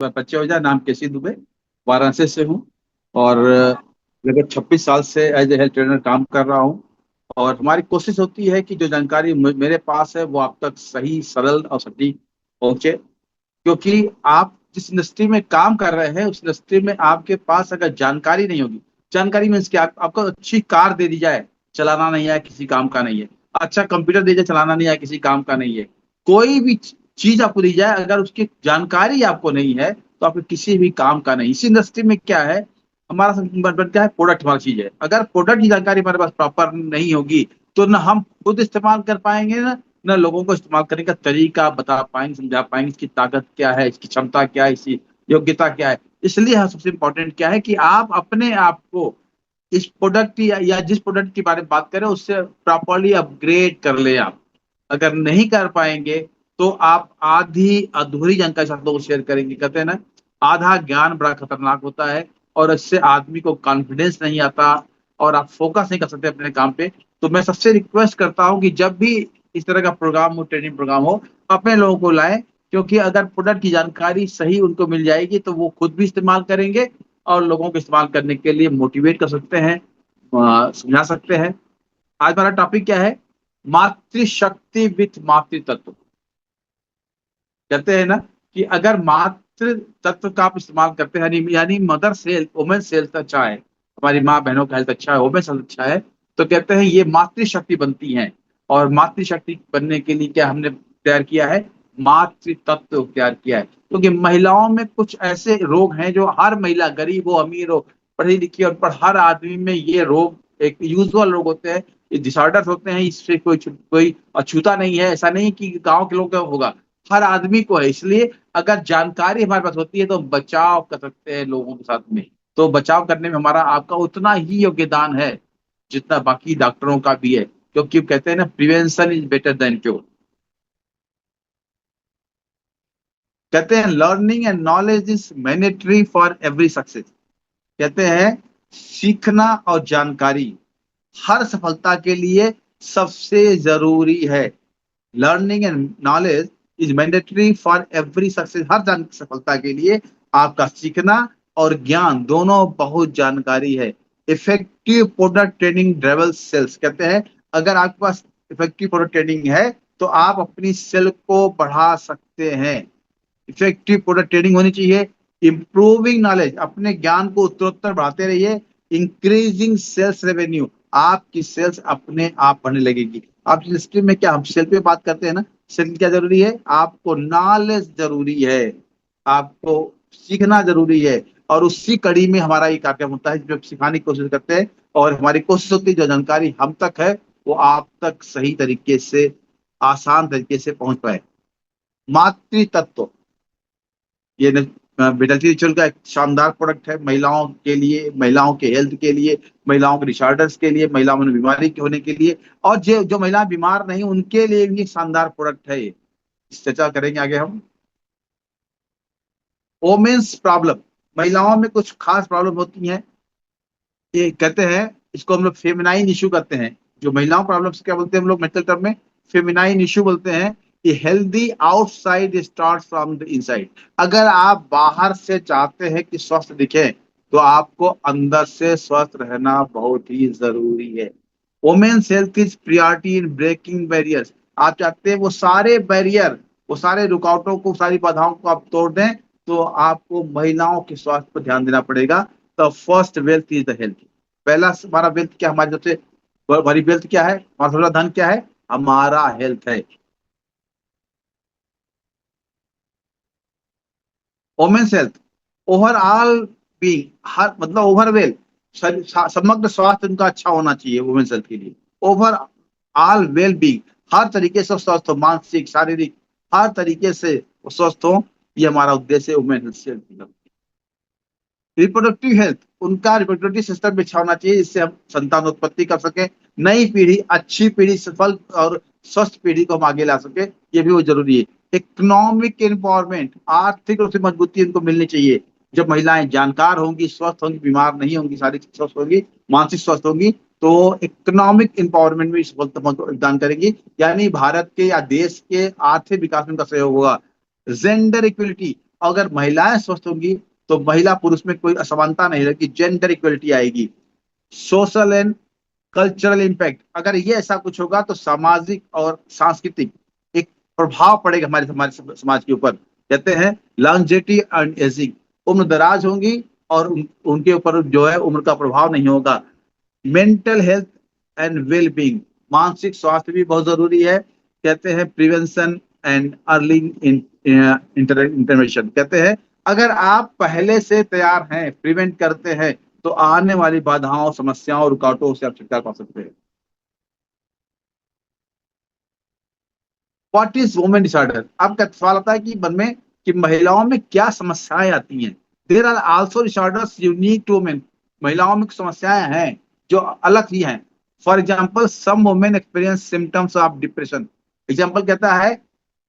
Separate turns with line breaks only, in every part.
परिचय हो जाए। नाम केसी दुबे, वाराणसी से हूँ और लगभग 26 साल से एज ए हेल्थ ट्रेनर काम कर रहा हूँ। और हमारी कोशिश होती है कि जो जानकारी मेरे पास है वो आप तक सही, सरल और सटीक पहुंचे। क्योंकि आप जिस इंडस्ट्री में काम कर रहे हैं उस इंडस्ट्री में आपके पास अगर जानकारी नहीं होगी, जानकारी मीन्स क्या, आपको अच्छी कार दे दी जाए, चलाना नहीं है, किसी काम का नहीं है। अच्छा कंप्यूटर दे जाए, चलाना नहीं है, किसी काम का नहीं है। कोई भी चीज आपको दी जाए, अगर उसकी जानकारी आपको नहीं है तो आपको किसी भी काम का नहीं। इसी इंडस्ट्री में क्या है, हमारा क्या है, प्रोडक्ट हमारी चीज है। अगर प्रोडक्ट की जानकारी हमारे पास प्रॉपर नहीं होगी तो ना हम खुद इस्तेमाल कर पाएंगे, ना ना लोगों को इस्तेमाल करने का तरीका बता पाएंगे, समझा पाएंगे, इसकी ताकत क्या है, इसकी क्षमता क्या है, इसकी योग्यता क्या है। इसलिए सबसे इंपॉर्टेंट क्या है कि आप अपने आप को इस प्रोडक्ट या जिस प्रोडक्ट के बारे में बात करें उससे प्रॉपरली अपग्रेड कर ले। आप अगर नहीं कर पाएंगे तो आप आधी अधूरी जानकारी साथ लोगों को शेयर करेंगे। कहते हैं ना, आधा ज्ञान बड़ा खतरनाक होता है और इससे आदमी को कॉन्फिडेंस नहीं आता और आप फोकस नहीं कर सकते अपने काम पे। तो मैं सबसे रिक्वेस्ट करता हूँ कि जब भी इस तरह का प्रोग्राम हो, ट्रेनिंग प्रोग्राम हो, अपने लोगों को लाएं। क्योंकि अगर प्रोडक्ट की जानकारी सही उनको मिल जाएगी तो वो खुद भी इस्तेमाल करेंगे और लोगों को इस्तेमाल करने के लिए मोटिवेट कर सकते हैं, समझा सकते हैं। आज हमारा टॉपिक क्या है, मातृशक्ति विथ मातृतत्व। कहते हैं ना कि अगर मातृ तत्व का आप इस्तेमाल करते हैं, यानी मदर सेल्फ, वुमेन सेल्फ अच्छा है, हमारी माँ बहनों का हेल्थ अच्छा है, वुमेन हेल्थ अच्छा है, तो कहते हैं ये मातृशक्ति बनती है। और मातृशक्ति बनने के लिए क्या हमने तैयार किया है, मातृ तत्व तैयार किया है। क्योंकि महिलाओं में कुछ ऐसे रोग हैं जो हर महिला, गरीब हो अमीर हो, पढ़ी लिखी और पर हर आदमी में ये रोग एक यूजुअल रोग होते हैं, ये डिसऑर्डर होते हैं। इससे कोई अछूता नहीं है। ऐसा नहीं कि गांव के लोग का होगा, हर आदमी को है। इसलिए अगर जानकारी हमारे पास होती है तो बचाव कर सकते हैं लोगों के साथ में। तो बचाव करने में हमारा आपका उतना ही योगदान है जितना बाकी डॉक्टरों का भी है। क्योंकि कहते हैं ना, prevention is better than cure. कहते हैं learning and knowledge is mandatory for every success. कहते हैं सीखना और जानकारी हर सफलता के लिए सबसे जरूरी है। Learning and knowledge is mandatory for every success. हर सफलता के लिए आपका सीखना और ज्ञान दोनों बहुत जानकारी है। Effective product training drives sales. कहते हैं अगर आपके पास इफेक्टिव प्रोडक्ट ट्रेनिंग है तो आप अपनी सेल को बढ़ा सकते हैं। इफेक्टिव प्रोडक्ट ट्रेनिंग होनी चाहिए। इंप्रूविंग नॉलेज, अपने ज्ञान को उत्तरोत्तर बढ़ाते रहिए। इंक्रीजिंग सेल्स रेवेन्यू, आपकी सेल्स अपने आप बढ़ने लगेगी। आप इंडस्ट्री में क्या, हम सेल पे बात करते हैं ना, सेल क्या जरूरी है, आपको नॉलेज जरूरी है, आपको सीखना जरूरी है। और उसी कड़ी में हमारा ये कार्यक्रम होता है जो सिखाने की कोशिश करते हैं। और हमारी कोशिश होती है जो जानकारी हम तक है वो आप तक सही तरीके से, आसान तरीके से पहुंच पाए। मातृ तत्व, ये विटलिटी रिचुअल का एक शानदार प्रोडक्ट है महिलाओं के लिए, महिलाओं के हेल्थ के लिए, महिलाओं के डिसऑर्डर्स के लिए, महिलाओं में बीमारी के होने के लिए, और जो जो महिला बीमार नहीं उनके लिए भी एक शानदार प्रोडक्ट है ये। इस चर्चा करेंगे आगे हम। वोमेन्स प्रॉब्लम, महिलाओं में कुछ खास प्रॉब्लम होती हैं। ये कहते हैं, इसको हम लोग फेमिनाइन इशू कहते हैं। जो महिलाओं प्रॉब्लम क्या बोलते हैं हम लोग मेडिकल टर्म में, फेमिनाइन इशू बोलते हैं। ये healthy outside start from the inside. अगर आप बाहर से चाहते हैं कि स्वस्थ दिखे तो आपको अंदर से स्वस्थ रहना बहुत ही जरूरी है। Women's health is priority in breaking barriers. आप चाहते हैं वो सारे बैरियर, वो सारे रुकावटों को, सारी बाधाओं को आप तोड़ दें, तो आपको महिलाओं के स्वास्थ्य पर ध्यान देना पड़ेगा। The first wealth is the health. पहला हमारा वेल्थ क्या, हमारी सबसे बड़ी वेल्थ क्या है, हमारा सबसे धन क्या है, हमारा हेल्थ है। वोमेन्स हेल्थ ओवरऑल बीइंग, हर मतलब ओवरवेल, समग्र स्वास्थ्य उनका अच्छा होना चाहिए वुमेन्स हेल्थ के लिए। ओवर ऑल वेल बीइंग, हर तरीके से स्वस्थ हो, मानसिक शारीरिक हर तरीके से वो स्वस्थ हो, ये हमारा उद्देश्य है वुमेन हेल्थ। रिप्रोडक्टिव हेल्थ, उनका रिप्रोडक्टिव सिस्टम भी अच्छा होना चाहिए जिससे हम संतान उत्पत्ति कर सके, नई पीढ़ी, अच्छी पीढ़ी, सफल और स्वस्थ पीढ़ी को हम आगे ला सके, ये भी वो जरूरी है। इकोनॉमिक एम्पावरमेंट, आर्थिक रूप से मजबूती उनको मिलनी चाहिए। जब महिलाएं जानकार होंगी, स्वस्थ होंगी, बीमार नहीं होंगी, शारीरिक स्वस्थ होंगी, मानसिक स्वस्थ होंगी, तो इकोनॉमिक एम्पावरमेंट में योगदान करेंगी। यानी भारत के या देश के आर्थिक विकास में उनका सहयोग होगा। जेंडर इक्वलिटी, अगर महिलाएं स्वस्थ होंगी तो महिला पुरुष में कोई असमानता नहीं रहेगी, जेंडर इक्वलिटी आएगी। सोशल एंड कल्चरल इम्पैक्ट, अगर ये ऐसा कुछ होगा तो सामाजिक और सांस्कृतिक एक प्रभाव पड़ेगा हमारे हमारे समाज के ऊपर। कहते हैं लॉन्जेविटी एंड एजिंग, उम्र दराज होंगी और उनके ऊपर जो है उम्र का प्रभाव नहीं होगा। Mental health and well being, मानसिक स्वास्थ्य भी बहुत जरूरी है। कहते हैं प्रिवेंशन एंड अर्ली इंटरवेंशन, कहते हैं अगर आप पहले से तैयार हैं, प्रिवेंट करते हैं, तो आने वाली बाधाओं, समस्याओं, रुकावटों से आप छुटकारा पा सकते हैं। व्हाट इज वुमेन डिसऑर्डर, आपका सवाल आता है कि मन में कि महिलाओं में क्या समस्याएं आती हैं। There are also disorders unique to women, महिलाओं में कुछ समस्याएं हैं जो अलग ही हैं। For example some women experience symptoms of depression, example कहता है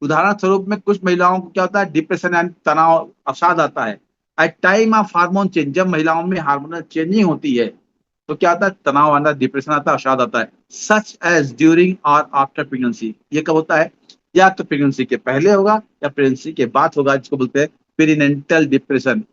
उदाहरण स्वरूप में कुछ महिलाओं को क्या होता है, डिप्रेशन यानी तनाव, अवसाद आता है। At time of hormone change, जब महिलाओं में हार्मोनल चेंजिंग होती है तो क्या आता है, तनाव आना, डिप्रेशन आता है, अवसाद आता है। सच एज ड्यूरिंग और आफ्टर प्रेगनेंसी, ये कब होता है, या तो प्रेगनेंसी के पहले होगा या प्रेगनेंसी के बाद होगा, जिसको बोलते हैं पेरिनेंटल डिप्रेशन।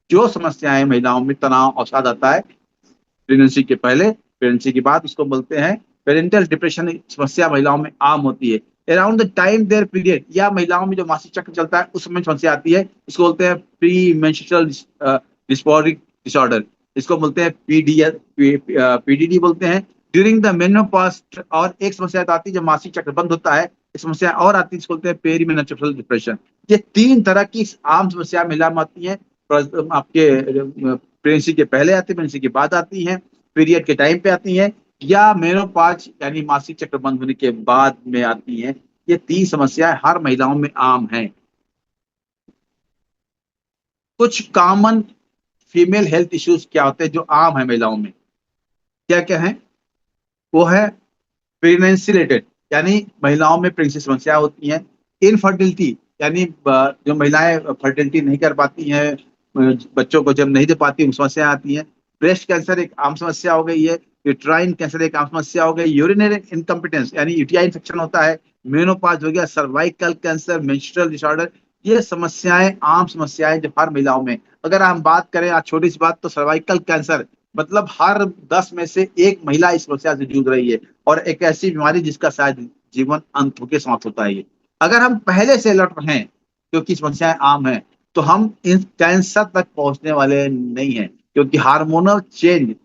जो समस्याएं महिलाओं में तनाव, अवसाद आता है प्रेगनेंसी के पहले, प्रेगनेंसी के बाद, उसको बोलते हैं पेरेंटल डिप्रेशन। समस्या महिलाओं में आम होती है around the time there period, या महिलाओं में जो मासिक चक्र चलता है उस समय समस्या आती है, इसको बोलते हैं प्री मेंस्ट्रुअल डिस्फोरिक डिसऑर्डर, इसको बोलते हैं पीडीएस, पीडीडी बोलते हैं। ड्यूरिंग द मेनोपॉज, और एक समस्या आती है जब मासिक चक्र बंद होता है, इस समस्या और आती है, इसको बोलते हैं पेरीमेनस्ट्रुअल डिप्रेशन। ये तीन तरह की आम समस्या महिला में आती है। आपके प्रेगनेंसी के पहले आती है, प्रेगनेंसी के बाद आती है, पीरियड के टाइम पे आती है, या मेनोपॉज यानी मासिक चक्र बंद होने के बाद में आती है। ये तीन समस्याएं हर महिलाओं में आम हैं। कुछ कॉमन फीमेल हेल्थ इश्यूज क्या होते हैं जो आम है महिलाओं में, क्या क्या है, वो है प्रेगनेंसी रिलेटेड, यानी महिलाओं में प्रेगनेंसी समस्या होती है। इनफर्टिलिटी, यानी जो महिलाएं फर्टिलिटी नहीं कर पाती हैं, बच्चों को जब नहीं दे पाती, उन समस्या आती हैं। ब्रेस्ट कैंसर एक आम समस्या हो गई है। यूट्राइन कैंसर एक आम समस्या हो गई। यूरिनरी इनकम्पिटेंस यानी यूटीआई इन्फेक्शन होता है। मेनोपॉज हो गया। सर्वाइकल कैंसर, मेंस्ट्रुअल डिसऑर्डर, ये समस्याएं आम समस्याएं जो हर महिलाओं में। अगर हम बात करें आज छोटी सी बात, तो सर्वाइकल कैंसर मतलब हर 10 में से एक महिला इस समस्या से जूझ रही है, और एक ऐसी बीमारी जिसका शायद जीवन अंत होकर समाप्त होता है। ये अगर हम पहले से अलर्ट रहें, क्योंकि समस्याएं आम हैं, तो हम इन कैंसर तक पहुंचने वाले नहीं हैं, क्योंकि हार्मोनल चेंज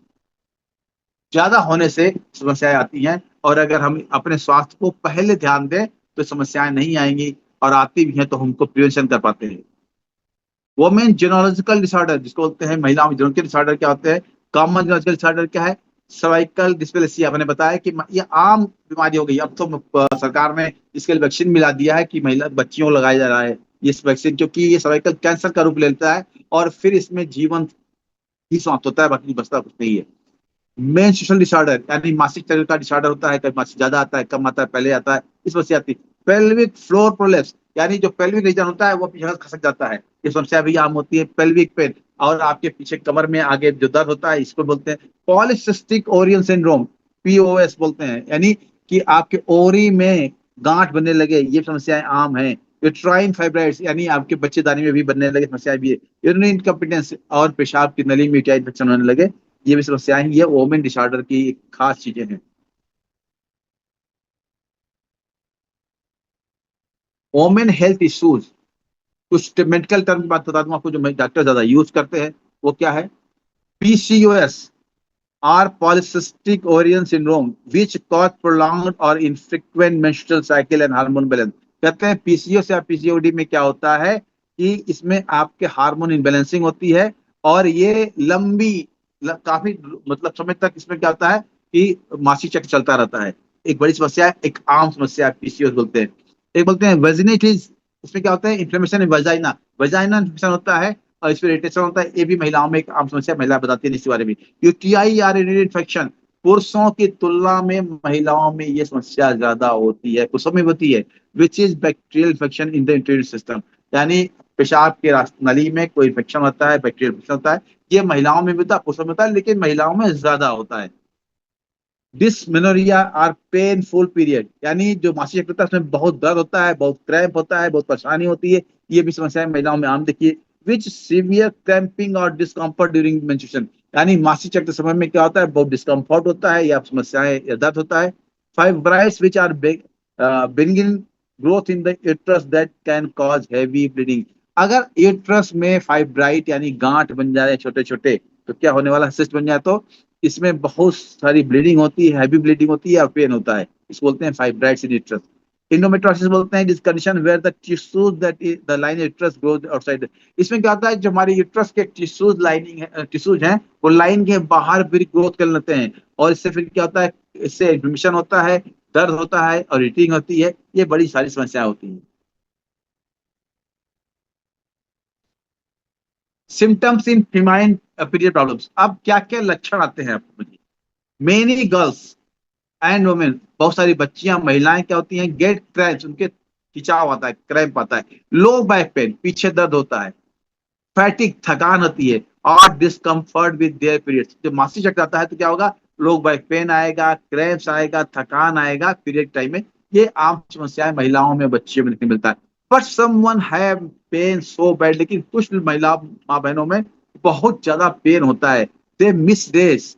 ज्यादा होने से समस्याएं आती हैं। और अगर हम अपने स्वास्थ्य को पहले ध्यान दें तो समस्याएं नहीं आएंगी, और आती भी हैं तो हमको प्रिवेंशन कर पाते हैं। वोमेन जेनोलॉजिकल डिसऑर्डर, जिसको बोलते हैं महिलाओं में जेनोलॉजिकल डिसऑर्डर, क्या होते हैं, कॉमन जेनोलॉजिकल डिसऑर्डर क्या है, सर्वाइकल डिस्प्लेसिया। मैंने बताया कि ये आम बीमारी हो गई। अब तो सरकार ने इसके लिए वैक्सीन मिला दिया है कि महिला बच्चियों को लगाया जा रहा है ये वैक्सीन, क्योंकि ये सर्वाइकल कैंसर का रूप लेता है और फिर इसमें जीवन ही समाप्त होता है, बाकी बचता कुछ नहीं है। मेंस्ट्रुअल डिसऑर्डर यानी मासिक चक्र का डिसऑर्डर होता है, कभी मासिक ज्यादा आता है, कम आता है, पहले आता है, इस वजह से आती है। पेल्विक फ्लोर प्रोलेप्स, यानी जो पेल्विक रीजन होता है वो पीछे खसक जाता है, ये समस्या भी आम होती है। पेल्विक पेन, और आपके पीछे कमर में आगे जो दर्द होता है, इसको बोलते हैं पॉलीसिस्टिक ओरियन सिंड्रोम, पीओएस बोलते हैं, यानी कि आपके ओरी में गांठ बनने लगे, ये समस्याएं आम है। यूट्राइन फाइब्राइड्स यानी आपके बच्चेदानी में भी बनने लगे, समस्याएं भी है। यूरिनरी इनकम्पिटेंस, और पेशाब की नली में यूटीआई इन्फेक्शन होने लगे, ये भी समस्याएं हैं। ये वोमेन डिसऑर्डर की एक खास चीजें हैं। वोमेन हेल्थ इश्यूज, कुछ मेडिकल टर्म की बात बता दूं आपको जो डॉक्टर ज्यादा यूज करते हैं, वो क्या है, पीसीओएस और polycystic ovarian syndrome which cause prolonged और infrequent menstrual cycle and hormone balance. कहते हैं पीसीओएस या पीसीओडी में क्या होता है कि इसमें आपके हार्मोन इनबैलेंसिंग होती है, और ये लंबी काफी मतलब समय तक इसमें क्या होता है कि मासिक चक्र चलता रहता है। एक बड़ी समस्या है, एक आम समस्या है, पीसीओएस बोलते हैं। एक बोलते हैं वेजिनिटिस, इसमें क्या होता है, inflammation in vagina, vagina inflammation होता है, और इसमें इरिटेशन होता है। ये भी महिलाओं में एक आम समस्या, महिला बताती है इस बारे में। यूटीआई या यूरिनरी इन्फेक्शन, पुरुषों की तुलना में महिलाओं में ये समस्या ज्यादा होती है, पुरुषों में होती है। Which is bacterial infection in the interior system, यानी पेशाब के नली में कोई इन्फेक्शन होता है, बैक्टीरियल इन्फेक्शन होता है। ये महिलाओं में भी होता है, पुरुषों में होता है, लेकिन महिलाओं में ज्यादा होता है। डिसमेनोरिया आर पेनफुल पीरियड, यानी जो मासिक चक्र होता है उसमें बहुत दर्द होता है, बहुत क्रैम्प होता है, बहुत परेशानी होती है, ये भी समस्याएं महिलाओं में आम देखिए। विच सीवियर क्रैम्पिंग और डिस्कम्फर्ट ड्यूरिंग मेंस्ट्रुएशन, यानी मासिक चक्र समय में क्या होता है, बहुत डिस्कम्फर्ट होता है या समस्याएं या दर्द होता है। Fibroids which are benign growth in the uterus that can cause heavy bleeding. अगर यूट्रस में फाइब्राइड यानी गांठ बन जाए छोटे छोटे, तो क्या होने वाला, सिस्ट बन जाए तो इसमें बहुत सारी ब्लीडिंग होती है, हैवी ब्लीडिंग होती है और पेन होता है। इसको बोलते हैं फाइब्राइड्स इन यूट्रस। इंडोमेट्रोसिस बोलते हैं जिस condition where the tissues that the line uterus grows outside. इसमें क्या होता है, जो हमारे यूट्रस के टिश्यूज लाइनिंग है, टिश्यूज हैं, वो लाइन के बाहर फिर ग्रोथ कर लेते हैं, और इससे फिर क्या होता है, इससे इन्फ्लेमेशन होता है, दर्द होता है और हीटिंग होती है। ये बड़ी सारी समस्याएं होती हैं। सिम्टम्स इन फीमाइन पीरियड प्रॉब्लम्स, अब क्या क्या लक्षण आते हैं आपको? मेनी गर्ल्स एंड वुमेन, बहुत सारी बच्चियां महिलाएं क्या होती हैं, गेट क्रैम्प्स, उनके खिंचाव आता है, क्रैम्प आता है। लो बैक पेन, पीछे दर्द होता है। फैटिक, थकान होती है। और डिस्कम्फर्ट विद देयर पीरियड्स, जब मासिक चक्र आता है तो क्या होगा, लो बैक पेन आएगा, क्रैम्प्स आएगा, थकान आएगा पीरियड टाइम में। ये आम समस्याएं महिलाओं में, बच्चियों में देखने मिलता है। But someone have pain so bad, लेकिन कुछ महिला माँ बहनों में बहुत ज्यादा पेन होता है। They miss days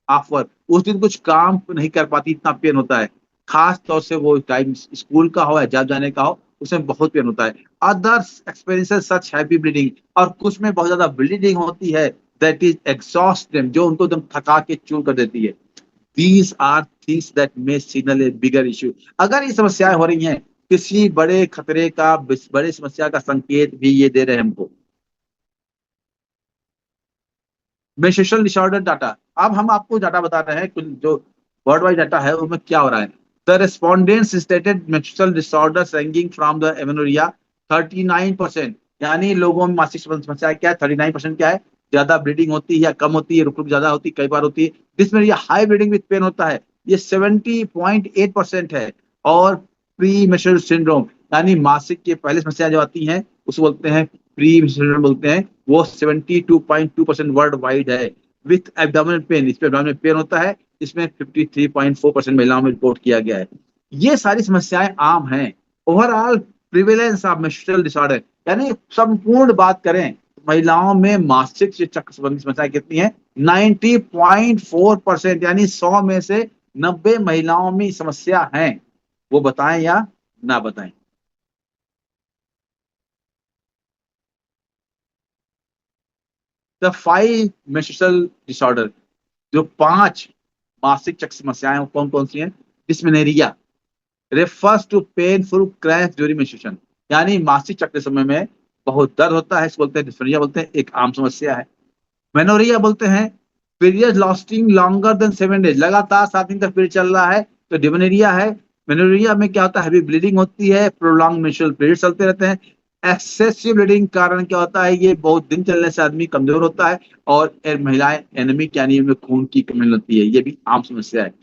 of work, उस दिन कुछ काम नहीं कर पाती, इतना पेन होता है। खास तौर से वो टाइम स्कूल का हो या जॉब जाने का हो, उसमें बहुत पेन होता है। अदर्स एक्सपीरियंसेस सच हैवी ब्लीडिंग, और कुछ में बहुत ज्यादा ब्लीडिंग होती है, दैट इज एग्जॉस्ट देम, जो उनको एकदम थका के चूर कर देती है। These are things that may signal a bigger issue. अगर ये समस्याएं हो रही हैं, किसी बड़े खतरे का, बड़े समस्या का संकेत भी ये दे रहे हैं हमको। मेंस्ट्रुअल डिसऑर्डर डाटा, अब हम आपको डाटा बता रहे हैं कुछ जो वर्ल्ड वाइड डाटा है उसमें क्या हो रहा है। The respondents stated menstrual disorders ranking from the amenorrhea 39%, यानी लोगों में मासिक समस्या क्या है, 39% क्या है, ज्यादा ब्लीडिंग होती है या कम होती है, रुक रुक ज्यादा होती है, कई बार होती है। Dysmenorrhea, high bleeding with pain होता है, ये 70.8% है। और प्री मेंस्ट्रुअल सिंड्रोम, यानी मासिक के पहले समस्या जो आती हैं उसको बोलते हैं प्री मेंस्ट्रुअल बोलते हैं, वो 72.2% वर्ल्ड वाइड है। विथ एब्डोमिनल पेन, इस पे एब्डोमिनल पेन होता है, इसमें 53.4% महिलाओं में रिपोर्ट किया गया है। ये सारी समस्याएं आम हैं। Overall prevalence of menstrual disorder, यानी संपूर्ण बात करें, महिलाओं में मासिक से चक्र संबंधी समस्याएं कितनी है, 90.4%, यानी 100 में से 90 महिलाओं में समस्या है। वो बताएं या ना बताएं। द 5 मेंस्ट्रुअल डिसऑर्डर, जो 5 मासिक चक्र समस्याएं हैं, कौन कौन सी हैं? Dysmenorrhea refers to painful cramps during menstruation, यानी मासिक चक्र समय में बहुत दर्द होता है, इसको बोलते हैं डिस्मेनोरिया, बोलते हैं, एक आम समस्या है। मेनोरिया बोलते हैं period lasting longer than 7 days, लगातार 7 दिन तक पीरियड चल रहा है, तो डिमेनोरिया है। मेनोरिया में क्या होता है, हैवी ब्लीडिंग होती है, प्रोलॉन्ग मेंस्ट्रुअल पीरियड चलते रहते हैं। एक्सेसिव ब्लीडिंग कारण क्या होता है, ये बहुत दिन चलने से आदमी कमजोर होता है, और महिलाएं एनीमिक यानी उनमें खून की कमी होती है, ये भी आम समस्या है।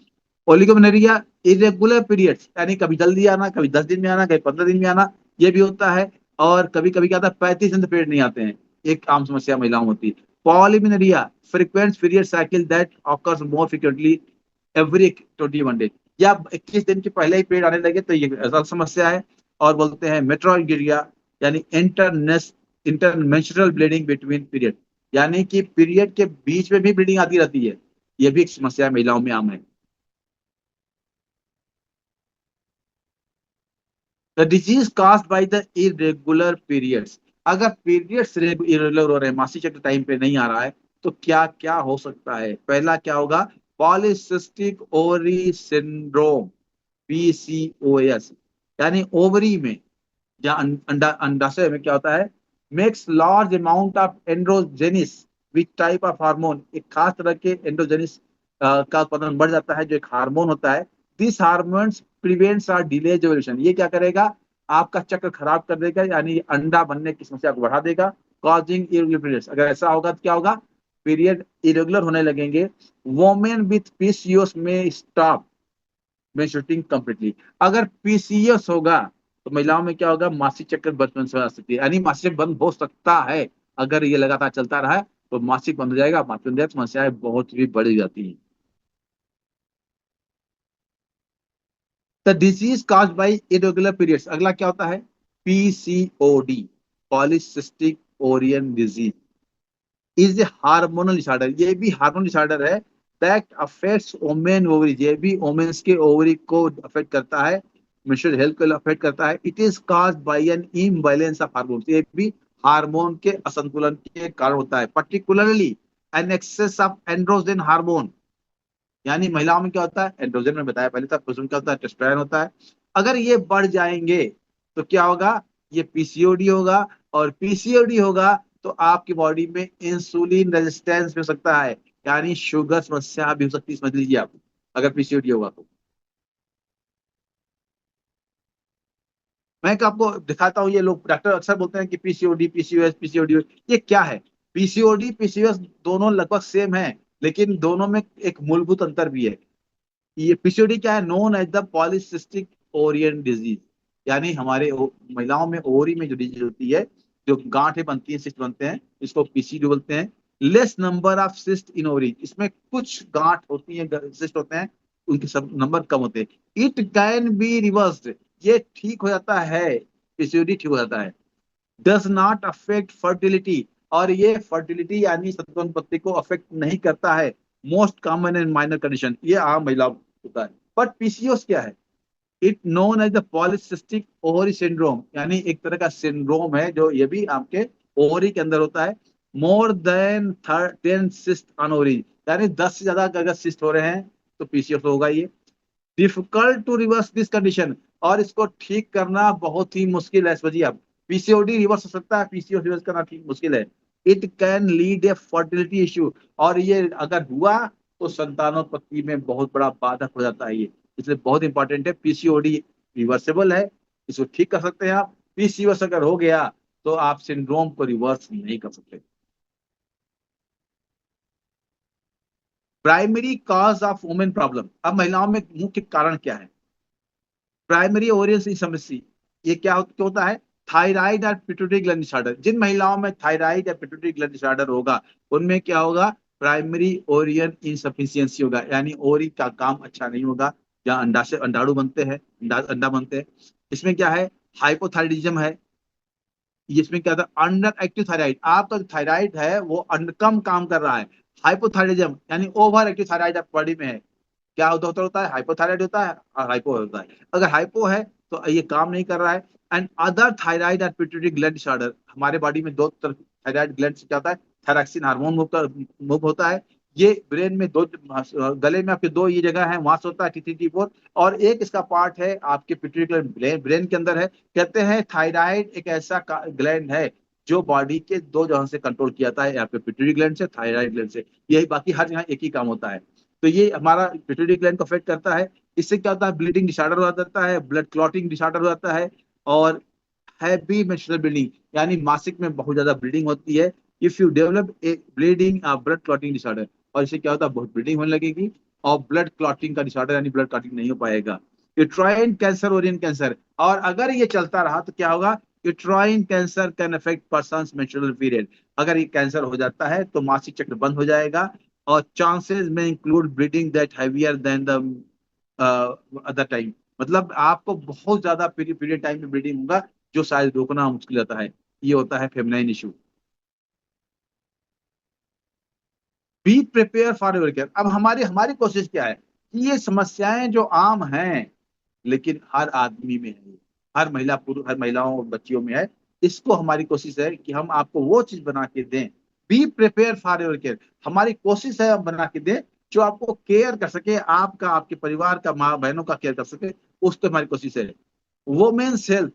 ओलिगोमेनोरिया इरेगुलर पीरियड्स, यानी कभी जल्दी आना, कभी 10 दिन में आना, कभी 15 दिन में आना, ये भी होता है। और कभी कभी क्या होता है, 35 दिन तक पीरियड नहीं आते हैं, एक आम समस्या महिलाओं में होती है। Polymenorrhoea frequent period cycle that occurs more frequently every 21 days, या 21 दिन के पहले ही पीरियड आने लगे तो ये असल समस्या है। और बोलते हैं मेट्रोगिरिया, यानी इंटरमेंस्ट्रुअल ब्लीडिंग बिटवीन पीरियड, यानी कि पीरियड के बीच में भी ब्लीडिंग आती रहती है, ये भी एक समस्या महिलाओं में आम है। The disease caused by the irregular periods, अगर पीरियड्स इरेगुलर हो रहे हैं, मासिक चक्र टाइम पे नहीं आ रहा है, तो क्या क्या हो सकता है? पहला क्या होगा, पॉलिसिस्टिक ओवरी सिंड्रोम, पीसीओएस, यानी ओवरी में या अंडा अंडाशय में क्या होता है, makes large amount of androgens which type of hormone, एक खास तरह के एंड्रोजेनिस का उत्पादन बढ़ जाता है, जो एक हार्मोन होता है। This hormones prevents or delays ovulation, ये क्या करेगा, आपका चक्र खराब कर देगा, यानी अंडा बनने की समस्या को बढ़ा देगा। कॉजिंग इरेगुलर पीरियड्स, अगर ऐसा होगा तो क्या होगा, पीरियड इरेगुलर होने लगेंगे। वोमेन विथ पीसीओएस में स्टॉप मेंस्ट्रुएटिंग कंप्लीटली, अगर पीसीओएस होगा तो महिलाओं में क्या होगा, मासिक चक्र बंद हो सकती है, यानी मासिक बंद हो सकता है। अगर ये लगातार चलता रहा तो मासिक बंद हो जाएगा, मासिक बंद हो जाएगा, समस्याएं बहुत भी बढ़ जाती हैं। The disease caused by irregular periods, अगला क्या होता है, PCOD, polycystic ovarian disease is a hormonal disorder, ये भी हार्मोनल डिसऑर्डर है, दैट अफेक्ट्स ओमेन ओवरीज, ये भी ओमेन्स के ओवरी को अफेक्ट करता है, मेंस्ट्रुअल हेल्थ को अफेक्ट करता है। It is caused by an imbalance of hormone, ये भी हार्मोन के असंतुलन के कारण होता है, particularly an excess of androgen hormone. यानी महिलाओं में क्या होता है, एंड्रोजन में बताया पहले था, पुरुषों में क्या होता है, टेस्टोस्टेरोन होता है। अगर ये बढ़ जाएंगे तो क्या होगा, ये पीसीओडी होगा, और पीसीओडी होगा तो आपकी बॉडी में इंसुलिन रेजिस्टेंस हो सकता है, यानी शुगर समस्या भी हो सकती है, समझ लीजिए आप, अगर पीसीओडी होगा तो। मैं आपको दिखाता हूँ, ये लोग डॉक्टर अक्सर बोलते हैं कि पीसीओडी पीसीओएस पीसीओडी, ये क्या है? पीसीओडी पीसीओएस दोनों लगभग सेम है, लेकिन दोनों में एक मूलभूत अंतर भी है। ये पीसीओडी क्या है, known as the polycystic ovarian disease, यानी हमारे महिलाओं में ओवरी में जो डिजीज होती है, जो गांठें बनती हैं, सिस्ट बनते हैं, इसको पीसीओडी बोलते हैं। Less number of cyst in ovary, इसमें कुछ गांठ होती हैं, सिस्ट होते हैं, उनके सब नंबर कम होते हैं। इट कैन बी रिवर्स्ड, ये ठीक हो जाता है, पीसीओडी ठीक हो जाता है। डज नॉट अफेक्ट फर्टिलिटी, और ये फर्टिलिटी यानी संतानोत्पत्ति को अफेक्ट नहीं करता है। Most common and minor condition, ये आम महिला होता है। बट पीसीओएस क्या है? It known as the polycystic ovary syndrome, यानी एक तरह का सिंड्रोम है, जो ये भी आपके ओवरी के अंदर होता है। More than 10 cyst on ovary, यानी 10 से ज्यादा अगर सिस्ट हो रहे हैं तो पीसीओएस होगा ये। Difficult to reverse this condition, और इसको ठीक करना बहुत ही मुश्किल है, समझिए आप। पीसीओडी रिवर्स हो सकता है, पीसीओएस रिवर्स करना ठीक मुश्किल है। It can lead A fertility issue, और ये अगर हुआ तो संतानोत्पत्ति में बहुत बड़ा बाधक हो जाता है ये, इसलिए बहुत इंपॉर्टेंट है। पीसीओडी रिवर्सेबल है, इसको ठीक कर सकते हैं आप। पीसीओएस अगर हो गया तो आप सिंड्रोम को रिवर्स नहीं कर सकते। Primary cause of women problem, अब महिलाओं में मुख्य कारण क्या है? प्राइमरी ओरियल समस्या, ये क्या होता है? थायराइड और पिट्यूटरी ग्लैंड डिसऑर्डर, जिन महिलाओं में थायराइड या पिट्यूटरी ग्लैंड डिसऑर्डर होगा, उनमें क्या होगा, प्राइमरी ओरियन इनसफिशियंसी होगा, यानी ओरी का काम अच्छा नहीं होगा, जहाँ अंडा से अंडाणु बनते हैं, अंडा बनते हैं। इसमें क्या है, हाइपोथायराइडिज्म है। इसमें क्या था, अंडर एक्टिव थायराइड, आपका जो थायराइड है वो कम काम कर रहा है। हाइपोथायराइडिज्म यानी ओवर एक्टिव थायराइड आप बॉडी में है। क्या होता है, हाइपोथायराइड होता है और हाइपो होता है। अगर हाइपो है तो ये काम नहीं कर रहा है। एंड अदर थायराइड और पिट्यूटरी ग्लैंड डिसऑर्डर, हमारे बॉडी में दो तरफ थायराइड ग्लैंड से क्या होता है, थायरॉक्सिन हार्मोन मूव होता है। ये ब्रेन में दो, गले में आपके दो ये जगह है, वहां से होता है T3 T4, और एक इसका पार्ट है आपके पिट्यूटरी ब्रेन के अंदर है। कहते हैं थायराइड एक ऐसा ग्लैंड है जो बॉडी के दो जगह से कंट्रोल किया जाता है, यहाँ पे पिट्यूटरी ग्लैंड से, थायराइड ग्लैंड से। यही, बाकी हर जगह एक ही काम होता है। तो ये हमारा पिट्यूटरी ग्लैंड को अफेक्ट करता है। इससे क्या होता है, ब्लीडिंग डिसऑर्डर हो जाता है, ब्लड क्लॉटिंग डिसऑर्डर हो जाता है, और हैवी मेंस्ट्रुअल ब्लीडिंग, यानी मासिक में बहुत ज्यादा ब्लीडिंग होती है। If you develop a bleeding blood clotting disorder, और इससे क्या होता है, बहुत ब्लीडिंग होने लगेगी, और ब्लड क्लॉटिंग का डिसऑर्डर यानी ब्लड क्लॉटिंग नहीं हो पाएगा। यूट्राइन कैंसर, ओरियन कैंसर, और अगर ये चलता रहा तो क्या होगा, uterine cancer can affect persons menstrual period, अगर ये कैंसर हो जाता है तो मासिक चक्र बंद हो जाएगा, और चांसेस में include bleeding that heavier than the other time, मतलब आपको बहुत ज्यादा पीरियड टाइम में ब्लीडिंग होगा, जो शायद रोकना मुश्किल होता है। ये होता है feminine issue. Be prepare for your care, अब हमारी हमारी कोशिश क्या है कि ये समस्याएं जो आम हैं, लेकिन हर आदमी में है, हर महिला पुरुष, हर महिलाओं और बच्चियों में है, इसको हमारी कोशिश है कि हम आपको वो चीज बना के दें। Be prepare for your care, हमारी कोशिश है हम बना के दें जो आपको केयर कर सके, आपका, आपके परिवार का, माँ बहनों का केयर कर सके, उस तो हमारी कोशिश है। वुमेन्स हेल्थ,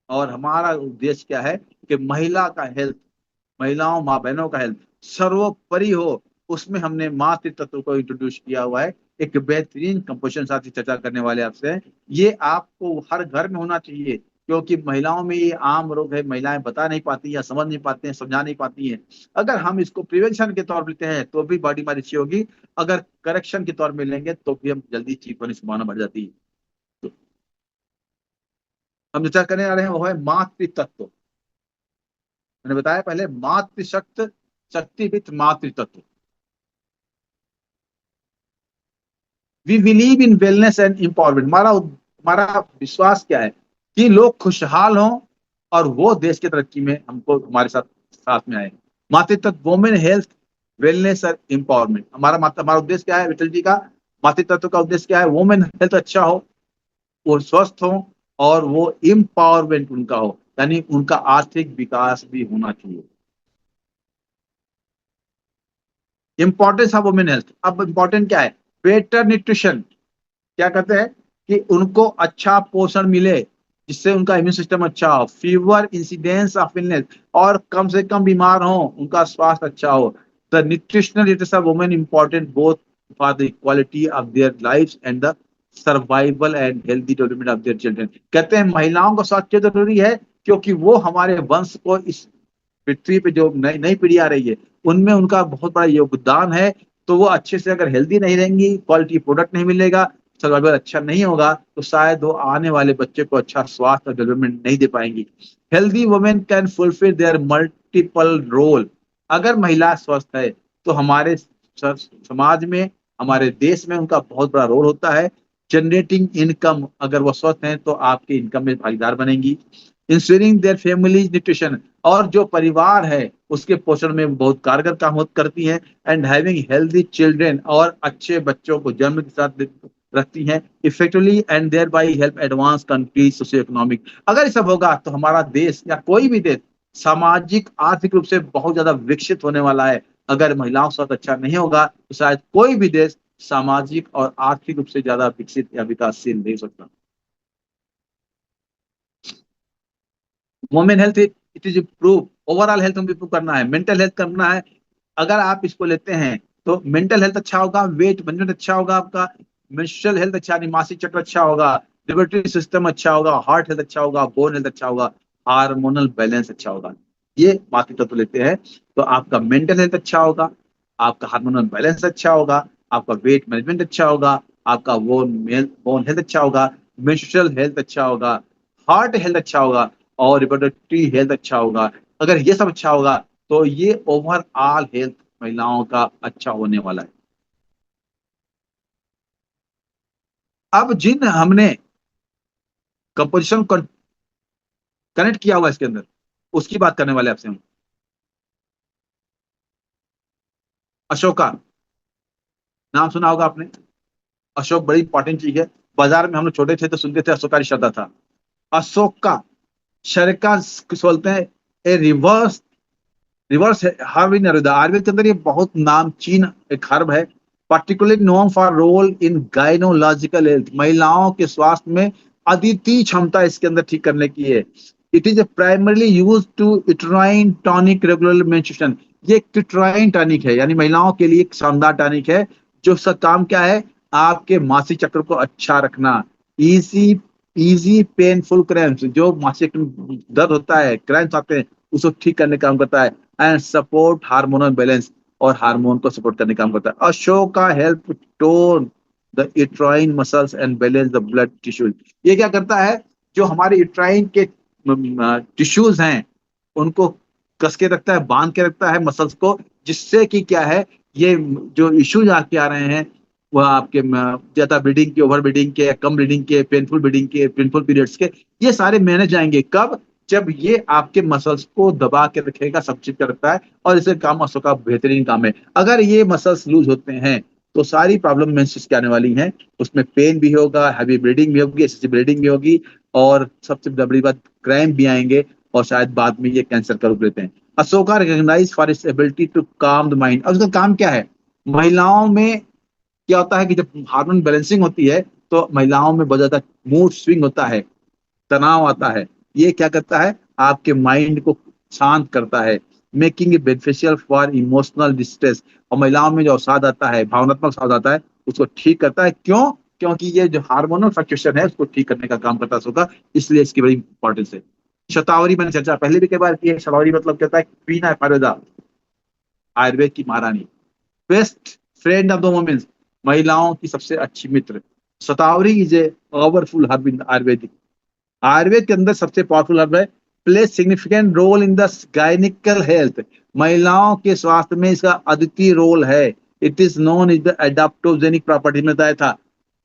और हमारा उद्देश्य क्या है कि महिला का हेल्थ, महिलाओं माँ बहनों का हेल्थ सर्वोपरि हो। उसमें हमने मातृ तत्व को इंट्रोड्यूस किया हुआ है, एक बेहतरीन कंपोजिशन साथ ही चर्चा करने वाले आपसे हैं। ये आपको हर घर में होना चाहिए, क्योंकि महिलाओं में ये आम रोग है, महिलाएं बता नहीं पाती या समझ नहीं पाती हैं, समझा नहीं पाती हैं। अगर हम इसको प्रिवेंशन के तौर पर लेते हैं तो भी बॉडी हमारी अच्छी होगी, अगर करेक्शन के तौर में लेंगे तो भी हम जल्दी ठीक होने की संभावना बढ़ जाती है। तो हम चर्चा करने आ रहे हैं वो है मातृ तत्व। मैंने बताया पहले, मातृशक्त, शक्ति with Matri Tatva. We believe in wellness and empowerment, हमारा हमारा विश्वास क्या है कि लोग खुशहाल हों और वो देश की तरक्की में हमको हमारे साथ साथ में आए। मातृत्व, वुमेन हेल्थ, वेलनेस और एम्पावरमेंट, हमारा उद्देश्य क्या है विठल जी का? मातृत्व का उद्देश्य क्या है? वुमेन हेल्थ अच्छा हो, वो स्वस्थ हो, और वो एम्पावरमेंट उनका हो, यानी उनका आर्थिक विकास भी होना चाहिए। इंपॉर्टेंस ऑफ वुमेन हेल्थ, अब इंपॉर्टेंट क्या है? बेटर न्यूट्रिशन, क्या कहते हैं कि उनको अच्छा पोषण मिले जिससे उनका इम्यून सिस्टम अच्छा हो, फीवर इंसिडेंस ऑफ इलनेस, और कम से कम बीमार हो, उनका स्वास्थ्य अच्छा हो। The nutritional status of women important both for the quality of their life and the survival and healthy development of their children. कहते हैं महिलाओं का स्वास्थ्य जरूरी है क्योंकि वो हमारे वंश को, इस पृथ्वी पे जो नई नई पीढ़ी आ रही है उनमें उनका बहुत बड़ा योगदान है। तो वो अच्छे से अगर हेल्दी नहीं रहेंगी, क्वालिटी प्रोडक्ट नहीं मिलेगा, सर्वाइवल अच्छा नहीं होगा, तो शायद वो आने वाले बच्चे को अच्छा स्वास्थ्य और डेवलपमेंट नहीं दे पाएंगी। Healthy women can fulfil their multiple role. अगर महिला स्वस्थ है तो हमारे समाज में, हमारे देश में उनका बहुत बड़ा रोल होता है। जनरेटिंग इनकम, अगर वो स्वस्थ हैं तो आपके इनकम में भागीदार बनेंगी। इंश्योरिंग देयर फैमिलीज न्यूट्रिशन, और जो परिवार है उसके पोषण में बहुत कारगर काम करती है। एंड हैविंग हेल्दी चिल्ड्रन, और अच्छे बच्चों को जन्म के साथ रखती हैं effectively, and thereby help advance countries socio economic. अगर ये सब होगा तो हमारा देश या कोई भी देश सामाजिक आर्थिक रूप से बहुत ज्यादा विकसित होने वाला है। अगर महिलाओं का साथ अच्छा नहीं होगा तो शायद कोई भी देश सामाजिक और आर्थिक रूप से ज्यादा विकसित या विकासशील नहीं हो सकता। Women health, it is improve, overall health हम इम्प्रूव करना है, मेंटल हेल्थ करना है। अगर आप इसको लेते हैं तो मेंटल हेल्थ अच्छा होगा, वेट मैनेजमेंट अच्छा होगा, आपका मेंस्ट्रुअल हेल्थ अच्छा, यानी मासिक चक्र अच्छा होगा, रिस्पिरेटरी सिस्टम अच्छा होगा, हार्ट हेल्थ अच्छा होगा, बोन हेल्थ अच्छा होगा, हार्मोनल बैलेंस अच्छा होगा। ये बाकी तत्व लेते हैं तो आपका मेंटल हेल्थ अच्छा होगा, आपका हार्मोनल बैलेंस अच्छा होगा, आपका वेट मैनेजमेंट अच्छा होगा, आपका बोन हेल्थ अच्छा होगा, मेंस्ट्रुअल हेल्थ अच्छा होगा, हार्ट हेल्थ अच्छा होगा, और रिप्रोडक्टिव हेल्थ अच्छा होगा। अगर ये सब अच्छा होगा तो ये ओवरऑल हेल्थ महिलाओं का अच्छा होने वाला है। अब जिन हमने कंपोजिशन कनेक्ट किया हुआ इसके अंदर, उसकी बात करने वाले आपसे हम। अशोका, नाम सुना होगा आपने। अशोक बड़ी इंपॉर्टेंट चीज है। बाजार में हम लोग छोटे थे तो सुनते थे अशोका रिश्ता था। अशोका शरका किस बोलते हैं? A reverse, reverse herb in Ayurveda. Ayurveda के अंदर ये बहुत नामचीन एक हर्ब है। Particularly known for role in gynaecological health, महिलाओं के स्वास्थ्य में अद्वितीय क्षमता इसके अंदर ठीक करने की है। It is primarily use to uterine tonic regular menstruation. ये एक यूट्राइन टॉनिक है, यानी महिलाओं के लिए एक शानदार टॉनिक है। जो उसका काम क्या है? आपके मासिक चक्र को अच्छा रखना। इजी इजी पेनफुल क्रैम्प्स, जो मासिक में दर्द होता है, क्रैम्प्स आते हैं, उसको ठीक करने का काम करता है। एंड सपोर्ट हार्मोनल बैलेंस, और हार्मोन को सपोर्ट करने का काम करता है। Ashoka help tone the uterine muscles and balance the blood tissues. ये क्या करता है? जो हमारे यूट्राइन के टिश्यूज हैं उनको कस के रखता है, बांध के रखता है मसल्स को, जिससे कि क्या है, ये जो इश्यूज आके आ रहे हैं वह आपके ज्यादा ब्लीडिंग के, ओवर ब्लीडिंग के, कम ब्लीडिंग के, पेनफुल पीरियड्स के, ये सारे मैनेज जाएंगे। कब? जब ये आपके मसल्स को दबा के रखेगा, सब चीज करता है, और इसे काम मसल्स का बेहतरीन काम है। अगर ये मसल्स लूज होते हैं तो सारी प्रॉब्लम मेंसेस की आने वाली हैं। उसमें पेन भी होगा, हैवी ब्लीडिंग भी होगी, एक्सेसिव ब्लीडिंग भी होगी, और सबसे बड़ी बात क्रैम्प भी आएंगे, और शायद बाद में ये कैंसर का रूप लेते हैं। Ashoka recognise for its ability to calm the mind. और उसका काम क्या है? महिलाओं में क्या होता है कि जब हार्मोन बैलेंसिंग होती है तो महिलाओं में बहुत ज्यादा मूड स्विंग होता है, तनाव आता है। ये क्या करता है? आपके माइंड को शांत करता है, making it beneficial for emotional distress. और महिलाओं में जो अवसाद आता है, भावनात्मक अवसाद आता है, उसको ठीक करता है। क्यों? क्योंकि ये जो हार्मोनल फ्लक्चुएशन है उसको ठीक करने का काम करता है अशोका, इसलिए इसकी बड़ी इंपॉर्टेंस है। शतावरी मैंने चर्चा पहले भी कई बार की है। शतावरी मतलब कहता है क्वीन ऑफ आयुर्वेदा, आयुर्वेद की महारानी, best friend of the womens, महिलाओं की सबसे अच्छी मित्र। Shatavari is a powerful herb in Ayurvedic. Ayurveda के अंदर सबसे पावरफुल हर्ब है। Play significant role in the gynaecal health, महिलाओं के स्वास्थ्य में इसका अद्वितीय रोल है। It is known is the adaptogenic property में बताया था।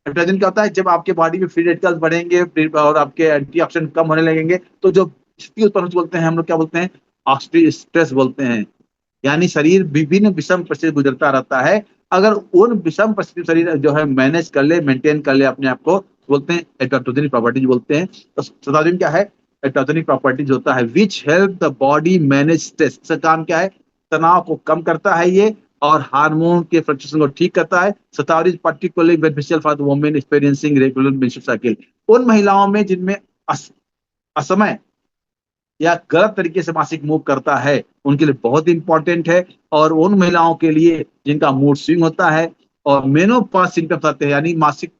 एडाप्टोजन क्या होता है? जब आपके बॉडी में फ्री रेडिकल्स बढ़ेंगे और आपके एंटीऑक्सीडेंट कम होने लगेंगे तो जो स्थिति उत्पन्न होती बोलते हैं हम लोग, क्या बोलते हैं, ऑक्सीडेटिव स्ट्रेस बोलते हैं। यानी शरीर विभिन्न विषम परिस्थिति गुजरता रहता है। अगर उन विषम परिस्थिति शरीर जो है मैनेज कर ले, मेंटेन कर ले अपने आप को, बोलते हैं एडाप्टोजेनिक प्रॉपर्टीज बोलते हैं। तो शताब्दी में क्या है, एडाप्टोजेनिक प्रॉपर्टीज होता है which help the body manage stress. इसका काम क्या है, तनाव को कम करता है ये, और हार्मोन के फ्लक्चुएशन को ठीक करता है। शताब्दी particularly beneficial for the women experiencing regular menstrual cycle. उन महिलाओं में जिनमें असमय या गलत तरीके से मासिक मूव करता है, उनके लिए बहुत इंपॉर्टेंट है। और उन महिलाओं के लिए जिनका मूड स्विंग होता है और मेनोपॉज सिम्टम्स आते हैं, यानी मासिक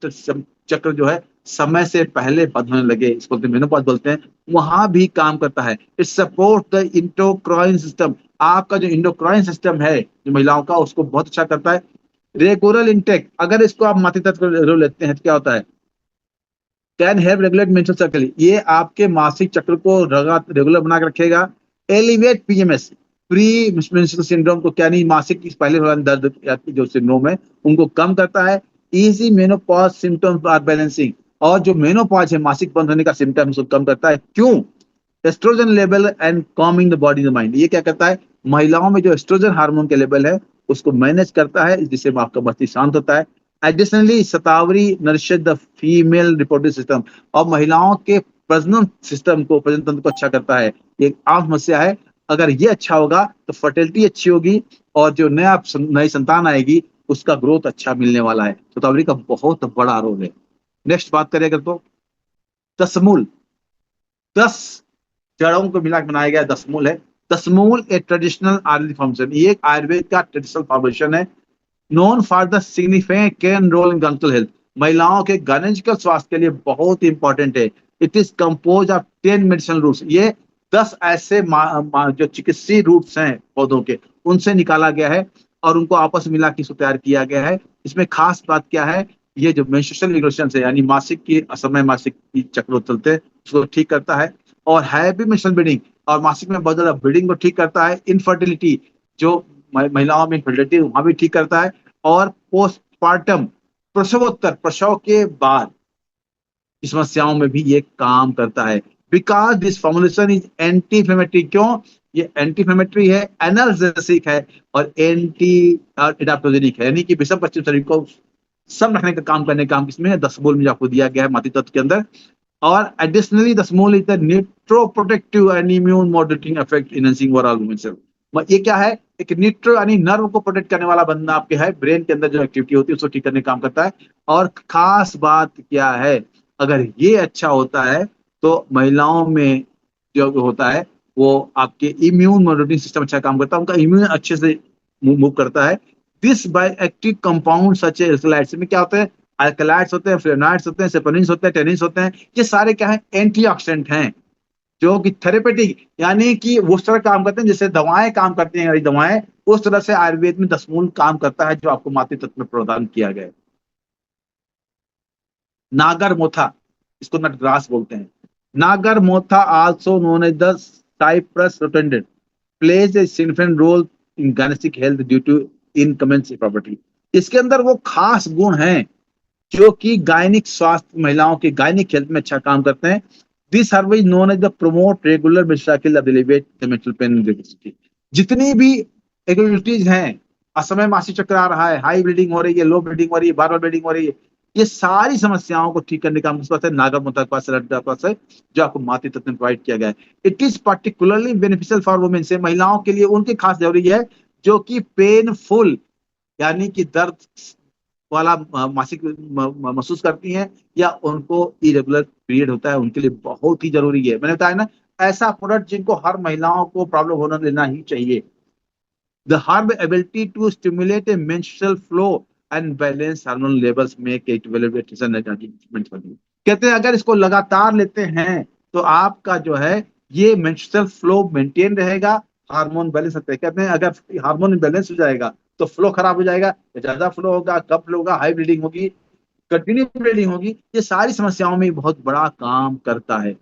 चक्र जो है समय से पहले बंद होने लगे, इसको मेनोपॉज बोलते हैं, वहां भी काम करता है। It support the endocrine system. आपका जो इंडोक्राइन सिस्टम है जो महिलाओं का, उसको बहुत अच्छा करता है। रेगुलर इंटेक, अगर इसको आप मातृ तत्व लेते हैं तो क्या होता है, can help regulate menstrual cycle. ये आपके मासिक चक्र को रेगुलर बना के रखेगा। Elevate PMS, pre menstrual syndrome को, क्या नहीं, मासिक की पहले वाला दर्द जो सिंड्रोम है उनको कम करता है। Easy menopause symptoms are balancing, और जो मेनोपॉज है मासिक बंद होने का सिम्टम उसको कम करता है। क्यों, estrogen level and calming the body the mind. ये क्या करता है, महिलाओं में जो एस्ट्रोजन हार्मोन के लेवल है उसको मैनेज करता है, जिससे आपका मस्तिष्क शांत होता है। Additionally shatavari nourishes the female reproductive system, और महिलाओं के प्रजनन सिस्टम को, प्रजनन तंत्र को अच्छा करता है। ये एक आम समस्या है, अगर ये अच्छा होगा तो फर्टिलिटी अच्छी होगी, और जो नई संतान आएगी उसका ग्रोथ अच्छा मिलने वाला है। शतावरी का बहुत बड़ा रोल है। नेक्स्ट बात करें अगर तो दसमूल, 10 जड़ों को मिला के बनाया गया 10 मूल है। 10 मूल एक ट्रेडिशनल आयुर्वेदिक फॉर्मेशन, ये एक आयुर्वेद का ट्रेडिशनल फॉर्मेशन है, known for the significant role in gynaecal health. महिलाओं के गायनेजिकल स्वास्थ्य के लिए बहुत इंपॉर्टेंट है। It is compose of 10 medicinal roots. ये 10 ऐसे जो चिकित्सीय रूट्स हैं पौधों के, उनसे निकाला गया है और उनको आपस में मिला के इसको तैयार किया गया है। इसमें खास बात क्या है, ये जो मेंस्ट्रुअल रेगुलेशन है, यानी मासिक की असमय मासिक की चक्र चलते हैं उसको ठीक करता है, और हैवी मेंस्ट्रुअल ब्लीडिंग, और मासिक में बहुत ज्यादा ब्लीडिंग को ठीक करता है। इनफर्टिलिटी, जो महिलाओं में इनफर्टिलिटी वहां भी ठीक करता है। और पोस्टपार्टम, प्रसवोत्तर, प्रसव के बाद की समस्याओं में भी ये काम करता है। Because this formulation is anti inflammatory. क्यों, ये एंटी इन्फ्लेमेटरी है, एनर्जेसिक है, और एंटी एडाप्टोजेनिक है, यानी कि विषम पश्चिम शरीर को सम रखने का काम करने का काम किसमें है, 10 मूल में आपको दिया गया है मातृ तत्व के अंदर। और additionally the small is the neuroprotective and immune moderating effect enhancing overall human self. ये क्या है, एक न्यूट्रो यानी नर्व को प्रोटेक्ट करने वाला बंदा आपके है, ब्रेन के अंदर जो एक्टिविटी होती है उसको ठीक करने का काम करता है। और खास बात क्या है, अगर ये अच्छा होता है तो महिलाओं में जो होता है वो आपके इम्यून मॉडरेटिंग सिस्टम अच्छा काम करता है, उनका इम्यून अच्छे से मूव करता है। This by active compound such alkaloids में क्या होता है, अल्कलाइड्स होते हैं, फ्लेवोनॉइड्स होते हैं, सेपोनिन्स होते हैं, टेनिन्स होते हैं। ये सारे क्या है, एंटीऑक्सीडेंट हैं, जो कि थेरेपेटिक, यानी कि उस तरह काम करते हैं जैसे दवाएं काम करती हैं, दवाएं उस तरह से आयुर्वेद में 10 मूल काम करता है, जो आपको मातृ तत्व में प्रदान किया गया है। नागर मोथा, इसको नटग्रास बोलते हैं। Nagar motha also known as the cyperus rotunded plays a significant role in gynetic health due to incumency property. इसके अंदर वो खास गुण हैं जो कि गायनिक स्वास्थ्य, महिलाओं के गायनिक हेल्थ में अच्छा काम करते हैं। This herb is known as the promote regular menstrual cycle elevate the menstrual pain irregularity. जितनी भी इरेग्युलरिटीज हैं, असमय मासिक चक्र आ रहा है, हाई ब्लीडिंग हो रही है, लो ब्लीडिंग हो रही है, बार बार ब्लीडिंग हो रही है, ये सारी समस्याओं को ठीक करने का पास है नागर मोथा के पास है, जो आपको मातृ तत्व में प्रोवाइड किया गया है। It is particularly beneficial for women, से महिलाओं के लिए उनके खास जरूरी है जो कि पेनफुल, यानी कि दर्द वाला मासिक महसूस करती हैं, या उनको इरेगुलर पीरियड होता है, उनके लिए बहुत ही जरूरी है। मैंने बताया ना, ऐसा प्रोडक्ट जिनको हर महिलाओं को प्रॉब्लम होना लेना ही चाहिए। The herb ability to stimulate a menstrual flow and balance hormone levels make it कहते हैं अगर इसको लगातार लेते हैं तो आपका जो है ये मेंस्ट्रुअल फ्लो मेंटेन रहेगा, हार्मोन बैलेंस रहता है। कहते हैं अगर हार्मोन बैलेंस हो जाएगा तो फ्लो खराब हो जाएगा, ज्यादा फ्लो होगा, कम फ्लो होगा, हाई ब्लीडिंग होगी, कंटिन्यू ब्लीडिंग होगी। ये सारी समस्याओं में बहुत बड़ा काम करता है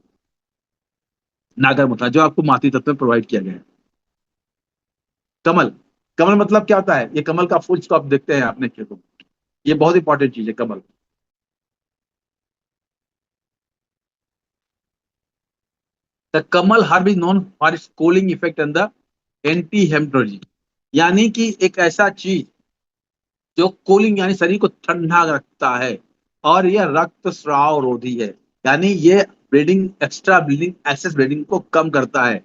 नागर मुथा, जो आपको मातृ तत्व में प्रोवाइड किया गया है। कमल, कमल मतलब क्या होता है, ये कमल का फूल जिसको आप देखते हैं अपने खेतों में, ये बहुत इंपॉर्टेंट चीज है कमल। The kamal herb is known for its cooling effect and the anti hematology, यानी कि एक ऐसा चीज जो कूलिंग यानी शरीर को ठंडा रखता है, और यह रक्त स्राव रोधी है, यानी ये bleeding, extra bleeding, excess bleeding को कम करता है।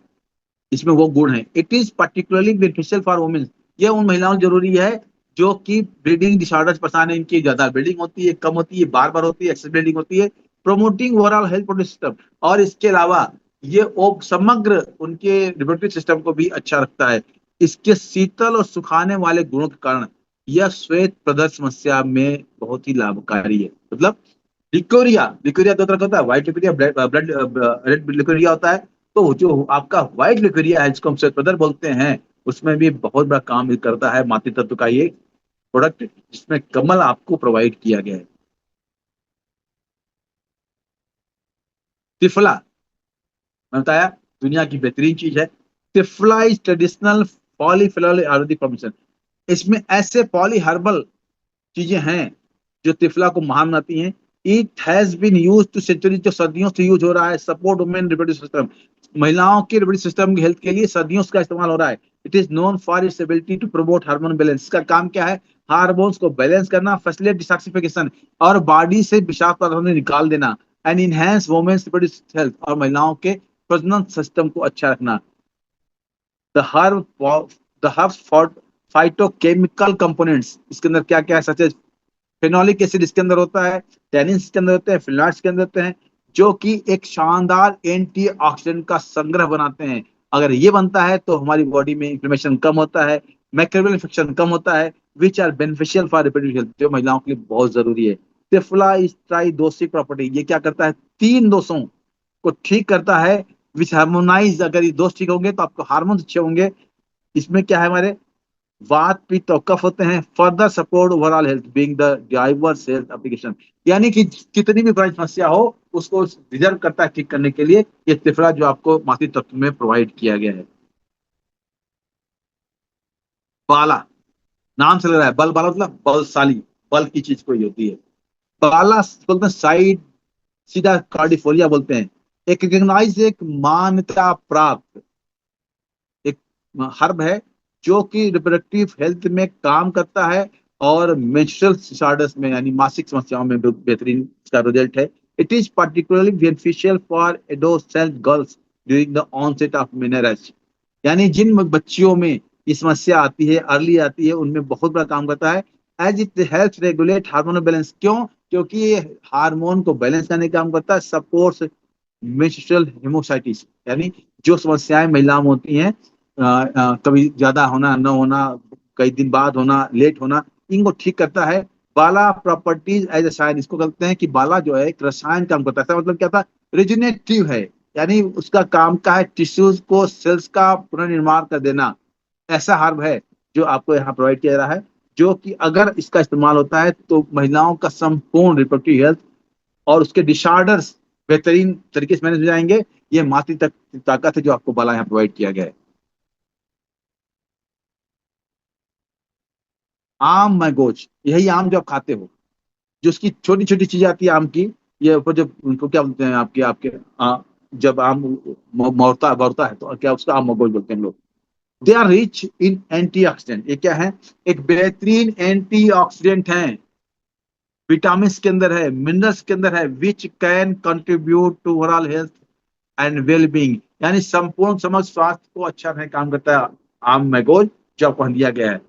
इसमें वो गुण है। It is particularly beneficial for women, ये उन महिलाओं को जरूरी है जो कि ब्लीडिंग डिसऑर्डर्स परेशान है, इनकी ज्यादा ब्लीडिंग होती है, कम होती है, बार बार होती है, एक्सेस ब्लीडिंग होती है। प्रोमोटिंग ओवरऑल हेल्थ सिस्टम, और इसके अलावा ये वो समग्र उनके रिप्रोडक्टिव सिस्टम को भी अच्छा रखता है। इसके शीतल और सुखाने वाले गुणों के कारण यह श्वेत प्रदर्श समस्या में बहुत ही लाभकारी है। मतलब लिकोरिया, लिकोरिया दो तरह का होता है, white leucorrhoea, blood red leucorrhoea होता है। तो जो आपका व्हाइट लिकोरिया है, जिसको हम श्वेत प्रदर बोलते हैं, उसमें भी बहुत बड़ा काम करता है मातृ तत्व का ये प्रोडक्ट, जिसमें कमल आपको प्रोवाइड किया गया है। त्रिफला, मैं बताया, दुनिया की बेहतरीन चीज है। Triphala is traditional polyphenol Ayurvedic formation. इसमें ऐसे पॉली हर्बल चीजें हैं जो त्रिफला को महान बनाती हैं। It has been use to century, जो सदियों से यूज हो रहा है, सपोर्ट वुमेन रिप्रोडक्टिव सिस्टम, महिलाओं के रिप्रोडक्टिव सिस्टम की हेल्थ के लिए सदियों से इसका इस्तेमाल हो रहा है। It is known for its ability to promote hormone balance. इसका काम क्या है? हार्मोन्स को बैलेंस करना, फैसिलिटेट डिटॉक्सिफिकेशन, और बॉडी से विषाक्त पदार्थों को निकाल देना, and enhance women's reproductive health, और महिलाओं के प्रजनन सिस्टम को अच्छा रखना। The herb the herbs for phytochemical components, इसके अंदर क्या क्या है? सच, फेनोलिक एसिड इसके अंदर होता है, टैनिन इसके अंदर होते हैं, फिनोल्स के अंदर होते हैं, जो कि एक शानदार एंटीऑक्सीडेंट का संग्रह बनाते हैं। अगर ये बनता है तो हमारी बॉडी में इन्फ्लेमेशन कम होता है, माइक्रोबियल इन्फेक्शन कम होता है, which are beneficial for reproductive health, जो महिलाओं के लिए बहुत जरूरी है। त्रिफला इज ट्राइडोसिक प्रॉपर्टी, ये क्या करता है? तीन दोषों को ठीक करता है, विच हार्मोनाइज, अगर ये दोष ठीक होंगे तो आपको हार्मोन अच्छे होंगे। इसमें क्या है? हमारे वात पित्त और कफ होते हैं। Further support overall health being the diverse health application, यानी कि कितनी भी पुरानी समस्या हो उसको रिजर्व करता है ठीक करने के लिए ये त्रिफला, जो आपको मातृ तत्व में प्रोवाइड किया गया है। बाला, नाम से लग रहा है बल, बाला मतलब बलशाली, बल की चीज कोई होती है। बाला बोलते हैं साइड, सीधा कार्डिफोलिया बोलते हैं। एक रिकॉग्नाइज, एक मान्यता प्राप्त एक हर्ब है, जो कि रिप्रोडक्टिव हेल्थ में काम करता है, और मेंस्ट्रुअल डिसऑर्डर्स में यानी मासिक समस्याओं में बेहतरीन इसका रिजल्ट है। It is particularly beneficial for adolescent girls during the onset of menorrhage, यानी जिन बच्चियों में ये समस्या आती है, अर्ली आती है, उनमें बहुत बड़ा काम करता है। As it help regulate hormonal balance, क्यों? क्योंकि ये हार्मोन को बैलेंस करने का काम करता है। सपोर्ट्स मेंस्ट्रुअल हेमोसाइटिस, यानी जो समस्याएं महिलाओं में होती हैं, कभी ज्यादा होना, न होना, कई दिन बाद होना, लेट होना, इनको ठीक करता है। बाला प्रॉपर्टीज एज ए साइन, इसको कहते हैं कि बाला जो है एक रसायन काम करता है। इसका मतलब क्या था? रिजुनेटिव है, यानी उसका काम का है टिश्यूज को, सेल्स का पुनर्निर्माण कर देना। ऐसा हर्ब है जो आपको यहाँ प्रोवाइड किया जा रहा है, जो कि अगर इसका इस्तेमाल होता है तो महिलाओं का संपूर्ण रिप्रोडक्टिव हेल्थ और उसके डिसऑर्डर्स बेहतरीन तरीके से मैनेज हो जाएंगे। ये मातृ ताकत है जो आपको बाला यहाँ प्रोवाइड किया गया है। आम मैगोज, यही आम जो आप खाते हो, जो उसकी छोटी छोटी चीजें आती है आम की, ये ऊपर जब उनको क्या बोलते हैं आपके आपके जब आम मरता बढ़ता है तो क्या उसका आम मैगोज बोलते हैं हम लोग। They are rich in antioxidant, ये क्या है? एक बेहतरीन एंटीऑक्सीडेंट है। विटामिन के अंदर है, मिनरल्स के अंदर है, which can contribute to overall health and wellbeing, यानी संपूर्ण समग्र स्वास्थ्य को अच्छा रखने का काम करता है आम मैंगोज, जो आपको दिया गया है।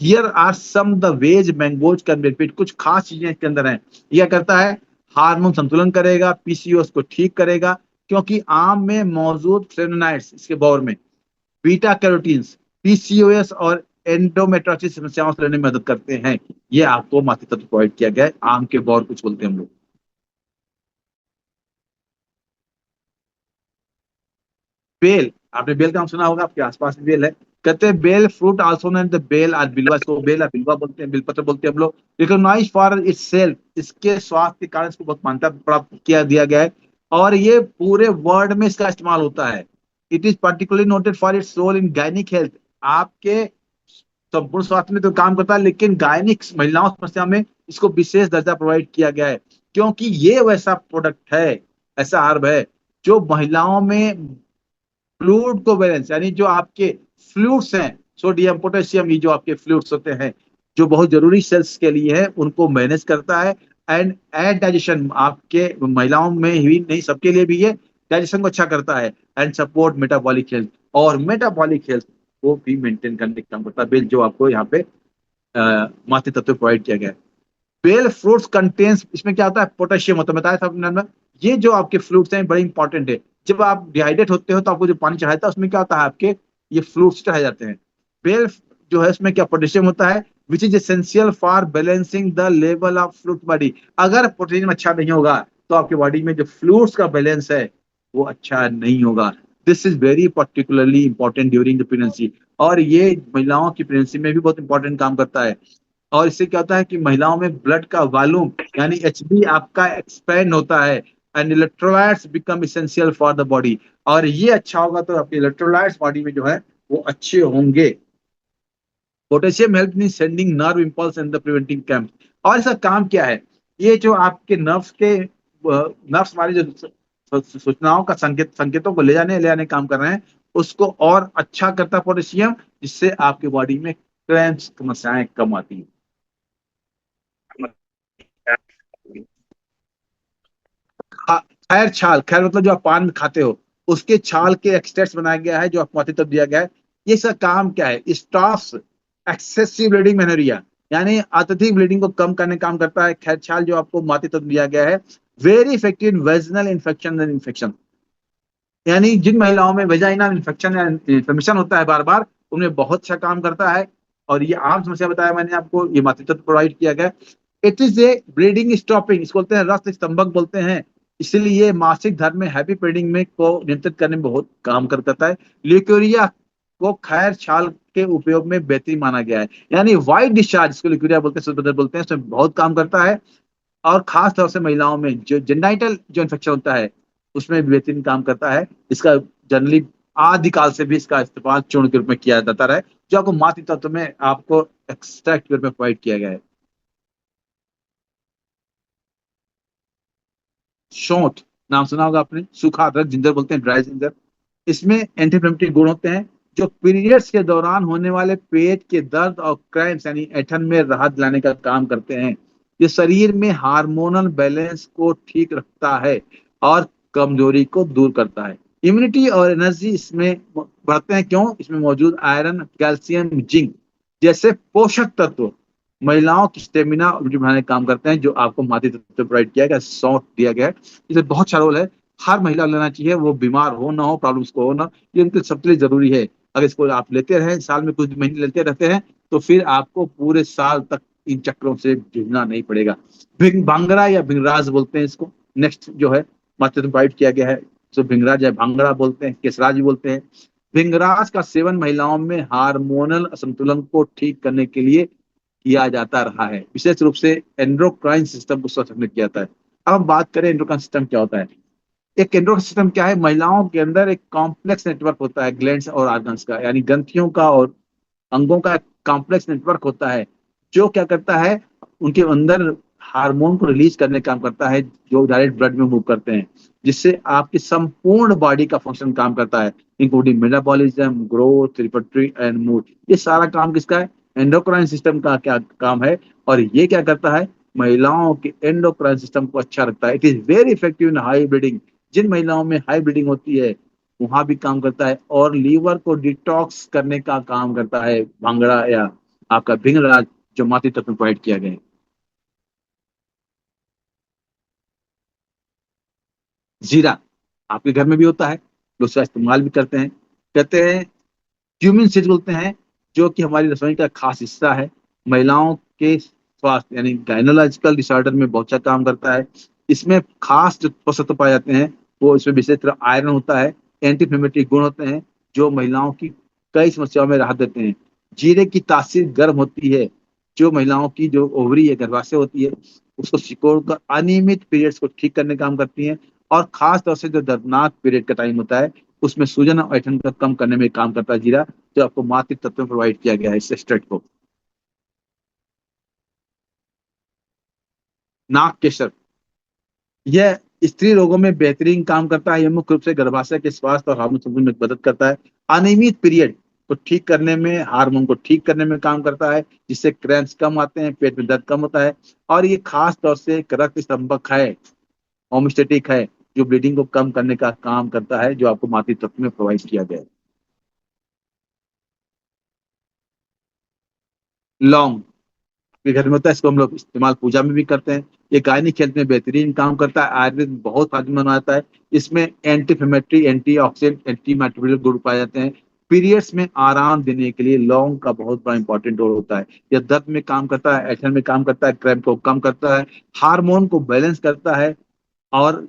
Here are some the ways mangoes can benefit, कुछ खास चीजें इसके अंदर हैं। यह करता है हार्मोन संतुलन करेगा, पीसीओएस को ठीक करेगा, क्योंकि आम में मौजूद फ्लेवोनोइड्स, इसके बौर में बीटा कैरोटीन्स पीसीओएस और एंडोमेट्रियोसिस समस्याओं से लड़ने में मदद करते हैं। ये आपको मातृ तत्व प्रोवाइड किया गया है, आम के बौर कुछ बोलते हैं हम लोग। बेल, आपने बेल का नाम सुना होगा, आपके आसपास भी बेल है। कहते हैं bael fruit also known the bael और बिलवा, इसको बेल और बिलवा बोलते हैं, बिलपत्र बोलते हैं हम लोग। रिकॉग्नाइज फॉर इट्स सेल्फ, इसके स्वास्थ्य के कारण इसको बहुत मान्यता प्राप्त किया दिया गया है, और ये पूरे वर्ल्ड में इसका इस्तेमाल होता है। It is particularly noted for its role in gynaec health, आपके संपूर्ण स्वास्थ्य में तो काम करता है, लेकिन गायनिक महिलाओं की समस्या में इसको विशेष दर्जा प्रोवाइड किया गया है, क्योंकि ये वैसा प्रोडक्ट है, ऐसा हर्ब है जो महिलाओं में फ्लूइड को बैलेंस, यानी जो आपके फ्लूइड्स हैं, सोडियम पोटेशियम, ये जो आपके फ्लूइड्स होते हैं जो बहुत जरूरी सेल्स के लिए है, उनको मैनेज करता है। एंड एड डाइजेशन, आपके महिलाओं में ही नहीं सबके लिए भी है, डाइजेशन को अच्छा करता है। एंड सपोर्ट मेटाबॉलिक हेल्थ, और मेटाबॉलिक हेल्थ वो भी मेंटेन करने का काम करता है, बिल जो आपको यहाँ पे मातृ तत्व प्रोवाइड किया गया है। बेल फ्रूट्स कंटेन्स, इसमें क्या होता है, पोटेशियम होता है, बताया था आपने ना। ये जो आपके फ्रूट्स हैं बड़े इंपॉर्टेंट है। जब आप डिहाइड्रेट होते हो तो आपको जो पानी चढ़ाता है उसमें क्या होता है, आपके ये फ्रूट्स चढ़ाए जाते हैं। बेल जो है उसमें क्या पोटेशियम होता है, which is essential for balancing the level of fluid body. अगर पोटेशियम अच्छा नहीं होगा तो आपके बॉडी में जो फ्लूइड्स का बैलेंस है वो अच्छा नहीं होगा। This is very particularly important during the pregnancy, और ये महिलाओं की प्रेगनेंसी में भी बहुत इंपॉर्टेंट काम करता है। और इससे क्या होता है कि महिलाओं में ब्लड का वॉल्यूम यानी एचबी आपका एक्सपेंड होता है, and electrolytes become essential for the body. और ये अच्छा होगा तो आपके इलेक्ट्रोलाइट्स बॉडी में जो है वो अच्छे होंगे। Potassium help in sending nerve impulse and the preventing camp. और इसका काम क्या है, ये जो आपके नर्व्स के नर्व्स हमारी जो सूचनाओं का संकेतों को ले आने काम कर रहे हैं, उसको और अच्छा करता है पोटेशियम, जिससे आपके बॉडी में क्रैम्प्स समस्याएं कम आती हैं। खैर छाल, खैर मतलब जो आप पान में खाते हो उसके छाल के एक्सट्रैक्ट बनाया गया है, जो आपको माथे तक दिया गया है। ये सब काम क्या है, स्टॉप्स एक्सेसिव ब्लीडिंग मेनोरिया, यानी अत्यधिक ब्लीडिंग को कम करने का काम करता है खैर छाल, जो आपको माथे तक दिया गया है। Very effective in vaginal infection and infection, यानी जिन महिलाओं में वेजाइनल इन्फेक्शन या इन्फ्लेमेशन होता है बार बार, उनमें बहुत अच्छा काम करता है। और ये आम समस्या बताया मैंने आपको, ये मातृ तत्व प्रोवाइड किया गया। It is a bleeding stopping, इसको बोलते हैं रक्त स्तंभक बोलते हैं। इसलिए ये मासिक धर्म में हैप्पी ब्लीडिंग में को नियंत्रित करने में बहुत काम करता है। ल्यूकेरिया को खैर छाल के उपयोग में बेहतरीन माना गया है, यानी व्हाइट डिस्चार्ज, इसको ल्यूकेरिया बोलते हैं, शुद्ध बदल बोलते हैं, इसमें बहुत काम करता है। और खास तौर से महिलाओं में जो जेनाइटल जो इन्फेक्शन होता है उसमें भी बेहतरीन काम करता है। इसका जनरली आदिकाल से भी इसका इस्तेमाल चूर्ण के रूप में किया जाता रहा है, जो आपको मातृ तत्व में आपको एक्सट्रैक्ट के रूप में प्रोवाइड किया गया है। शोंठ, नाम सुना होगा आपने, सूखा अदरक, जिंजर बोलते हैं, ड्राई जिंजर। इसमें एंटी इन्फ्लेमेटरी गुण होते हैं जो पीरियड्स के दौरान होने वाले पेट के दर्द और क्रैम्प्स यानी ऐंठन में राहत दिलाने का काम करते हैं। ये शरीर में हार्मोनल बैलेंस को ठीक रखता है और कमजोरी को दूर करता है। इम्यूनिटी और एनर्जी इसमें बढ़ते हैं, क्यों, इसमें मौजूद आयरन, कैल्शियम, जिंक जैसे पोषक तत्व महिलाओं की स्टेमिना बढ़ाने का काम करते हैं, जो आपको मातृ तत्व प्रोवाइड किया गया, सौंफ दिया गया है। इसे बहुत अच्छा रोल है, हर महिला को लेना चाहिए, वो बीमार हो ना हो, प्रॉब्लम्स को हो ना, ये उनके सबके लिए जरूरी है। अगर इसको आप लेते रहे, साल में कुछ महीने लेते रहते हैं, तो फिर आपको पूरे साल तक इन चक्रों से जूझना नहीं पड़ेगा। भांगड़ा या भिंगराज बोलते हैं इसको, नेक्स्ट जो है मातृ प्रोवाइड किया गया है, सो भिंगराज या भांगड़ा बोलते हैं, केसराज भी बोलते हैं। भिंगराज का सेवन महिलाओं में हार्मोनल असंतुलन को ठीक करने के लिए किया जाता रहा है, विशेष रूप से एंडोक्राइन सिस्टम को स्वच्छ रखने किया जाता है। अब हम बात करें एंडोक्राइन सिस्टम क्या होता है। एक एंडोक्राइन सिस्टम क्या है, महिलाओं के अंदर एक कॉम्प्लेक्स नेटवर्क होता है ग्लैंड्स और ऑर्गन्स का, यानी ग्रंथियों का और अंगों का कॉम्प्लेक्स नेटवर्क होता है, जो क्या करता है, उनके अंदर हार्मोन को रिलीज करने का काम करता है, जो डायरेक्ट ब्लड में मूव करते हैं, जिससे आपकी संपूर्ण बॉडी का फंक्शन काम करता है, including metabolism, growth, reproductive and mood. ये सारा काम किसका है, एंडोक्राइन सिस्टम का क्या काम है। और ये क्या करता है, महिलाओं के एंडोक्राइन सिस्टम को अच्छा रखता है। It is very effective in high bleeding, जिन महिलाओं में हाई ब्लीडिंग होती है वहां भी काम करता है। और लीवर को डिटॉक्स करने का काम करता है भांगड़ा या आपका भिंगराज, जो मातृ तत्व में प्रोवाइड किया गया है। जीरा आपके घर में भी होता है, लोग उसका इस्तेमाल भी करते हैं। कहते हैं क्यूमिन सीड बोलते हैं, जो कि हमारी रसोई का खास हिस्सा है, महिलाओं के स्वास्थ्य यानी गायनोलॉजिकल डिसऑर्डर में बहुत अच्छा काम करता है। इसमें खास जो पोषक तत्व पाए जाते हैं, वो इसमें विशेष तरह आयरन होता है, एंटी इन्फ्लेमेटरी गुण होते हैं, जो महिलाओं की कई समस्याओं में राहत देते हैं। जीरे की तासीर गर्म होती है, जो महिलाओं की जो ओवरी है, गर्भाशय होती है, उसको सिकोड़ कर अनियमित पीरियड्स को ठीक करने का काम करती है। और खास तौर से जो दर्दनाक पीरियड का टाइम होता है, उसमें सूजन और ऐंठन का कम करने में काम करता है जीरा, जो आपको मातृ तत्व में प्रोवाइड किया गया है इस एक्सट्रैक्ट को। नाग केसर, यह स्त्री रोगों में बेहतरीन काम करता है। ये मुख्य रूप से गर्भाशय के स्वास्थ्य और हार्मोन संतुलन में मदद करता है। अनियमित पीरियड को ठीक करने में, हार्मोन को ठीक करने में काम करता है, जिससे क्रैम्प्स कम आते हैं, पेट में दर्द कम होता है। और ये खास तौर से एक रक्त स्तंभक है, होम्योस्टेटिक है, जो ब्लीडिंग को कम करने का काम करता है, जो आपको मातृ तत्व में प्रोवाइड किया गया है। लौंग के घर में होता है, इसको हम लोग इस्तेमाल पूजा में भी करते हैं। ये गायनिक हेल्थ में बेहतरीन काम करता है, आयुर्वेद में बहुत फायदेमंद आता है। इसमें anti inflammatory, anti oxidant, anti microbial गुण पाए जाते हैं। पीरियड्स में आराम देने के लिए लौंग का बहुत बड़ा इंपॉर्टेंट रोल होता है। यह दर्द में काम करता है, ऐठन में काम करता है, क्रैम्प को कम करता है, हार्मोन को बैलेंस करता है। और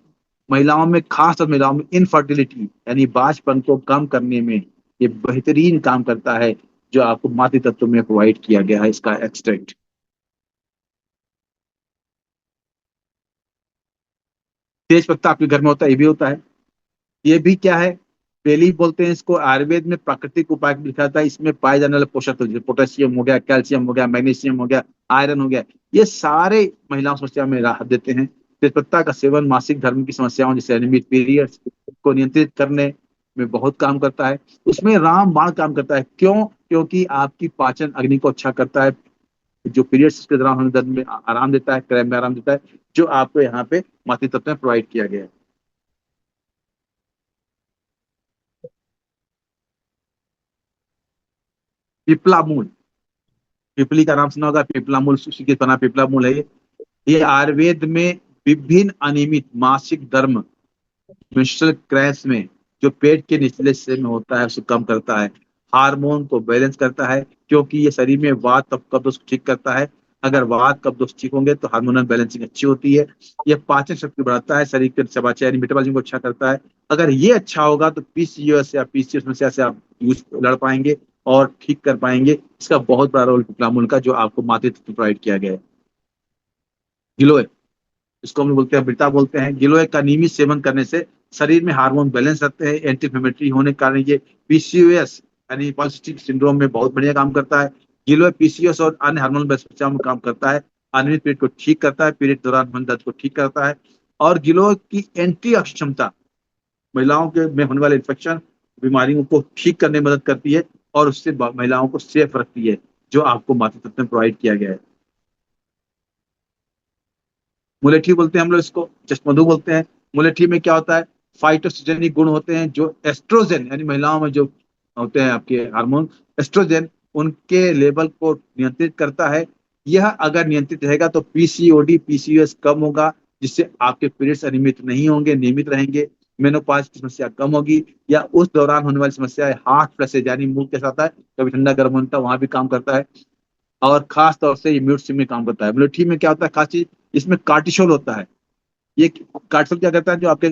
महिलाओं में, खास और महिलाओं में इनफर्टिलिटी यानी बांझपन को कम करने में ये बेहतरीन काम करता है, जो आपको मातृ तत्व में प्रोवाइड किया गया है इसका एक्सट्रैक्ट। तेज पत्ता आपके घर में होता है, ये भी होता है। ये भी क्या है, बेली बोलते हैं इसको। आयुर्वेद में प्राकृतिक उपाय में लिखा था, इसमें पाए जाने वाले पोषक तत्व जैसे पोटेशियम हो गया, कैल्शियम हो गया, मैग्नीशियम हो गया, आयरन हो गया, ये सारे महिलाओं समस्या में राहत देते हैं। तेजपत्ता का सेवन मासिक धर्म की समस्याओं जैसे एनिमिक पीरियड्स को नियंत्रित करने में बहुत काम करता है। उसमें रामबाण काम करता है। क्यों? क्योंकि आपकी पाचन अग्नि को अच्छा करता है, जो पीरियड्स के दौरान हमें दर्द में आराम देता है, क्रैम्प में आराम देता है, जो आपको यहाँ पे मातृ तत्व में प्रोवाइड किया गया है। पिपला मूल, पिपली का नाम सुना होगा, पिपला मूल, सुशिक्षित बना पिपला मूल है ये आयुर्वेद में विभिन्न अनियमित मासिक धर्म, menstrual क्रैश में, जो पेट के निचले हिस्से में होता है उसे कम करता है, हार्मोन को बैलेंस करता है, क्योंकि ये शरीर में वात और कब्ज को ठीक करता है। अगर वात कब्ज ठीक होंगे तो हार्मोनल बैलेंसिंग अच्छी होती है। यह पाचन शक्ति बढ़ाता है, शरीर के चयापचय यानी मेटाबॉलिज्म को अच्छा करता है। अगर ये अच्छा होगा तो पीसीओएस या पीसीओएस समस्या से आप यूज लड़ पाएंगे और ठीक कर पाएंगे। इसका बहुत बड़ा रोल पिपलामुल का, जो आपको मातृत्व प्रोवाइड किया गया है। गिलोय, इसको हम लोग बोलते हैं, अमृता बोलते हैं। गिलोय का नियमित सेवन करने से शरीर में हार्मोन बैलेंस रहते हैं, एंटी इन्फ्लेमेटरी होने के कारण ये पीसीओएस यानी पॉलिसिस्टिक सिंड्रोम में बहुत बढ़िया काम करता है। गिलोय पीसीओएस और अन्य हार्मोनल समस्याओं में काम करता है। अनियमित पीरियड को ठीक करता है, पीरियड दौरान मन दर्द को ठीक करता है। और गिलोय की एंटी क्षमता महिलाओं के में होने वाले इन्फेक्शन, बीमारियों को ठीक करने में मदद करती है, और उससे महिलाओं को सेफ रखती है, जो आपको मातृ तत्व में प्रोवाइड किया गया है। मुलेठी बोलते हैं हम लोग इसको, जसमधु बोलते हैं। मुलेठी में क्या होता है, फाइटोस्टेजेनिक गुण होते हैं, जो एस्ट्रोजन यानी महिलाओं में जो होते हैं आपके हार्मोन एस्ट्रोजन, उनके लेवल को नियंत्रित करता है। यह अगर नियंत्रित रहेगा तो पीसीओडी पीसीओएस कम होगा, जिससे आपके पीरियड्स अनियमित नहीं होंगे, नियमित रहेंगे। मेनोपॉज की समस्या कम होगी, या उस दौरान होने वाली समस्या है हार्ट फ्लैशेज यानी मुंह के साथ है, कभी ठंडा गर्म होता है, वहां भी काम करता है। और खास तौर से ये म्यूट सिंह में काम करता है। मुलेठी में क्या होता है खास चीज, इसमें कार्टिसोल होता है। ये कार्टिसोल क्या करता है, जो आपके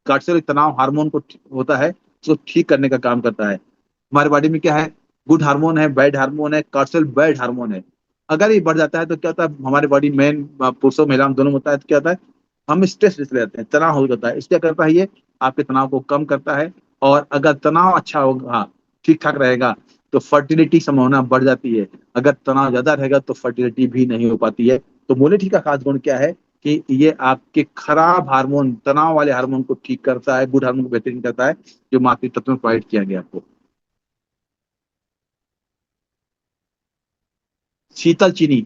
कार्टिसोल एक तनाव हार्मोन को होता है, उसको ठीक करने का काम करता है। हमारे बॉडी में क्या है, गुड हार्मोन है, बैड हार्मोन है। कार्टिसोल बैड हार्मोन है। अगर ये बढ़ जाता है तो क्या होता है, हमारे बॉडी में पुरुषों महिलाओं दोनों में होता है, तो क्या होता है, हम स्ट्रेस लेते रहते हैं, तनाव हो जाता है। इसलिए करता है ये, आपके तनाव को कम करता है। और अगर तनाव अच्छा होगा, ठीक ठाक रहेगा, तो फर्टिलिटी संभावना बढ़ जाती है। अगर तनाव ज्यादा रहेगा तो फर्टिलिटी भी नहीं हो पाती है। तो मोलेठी का खास गुण क्या है कि ये आपके खराब हार्मोन, तनाव वाले हार्मोन को ठीक करता है, गुड हार्मोन को बेहतरीन करता है, जो मातृ तत्व में प्रोवाइड किया गया आपको। शीतल चीनी,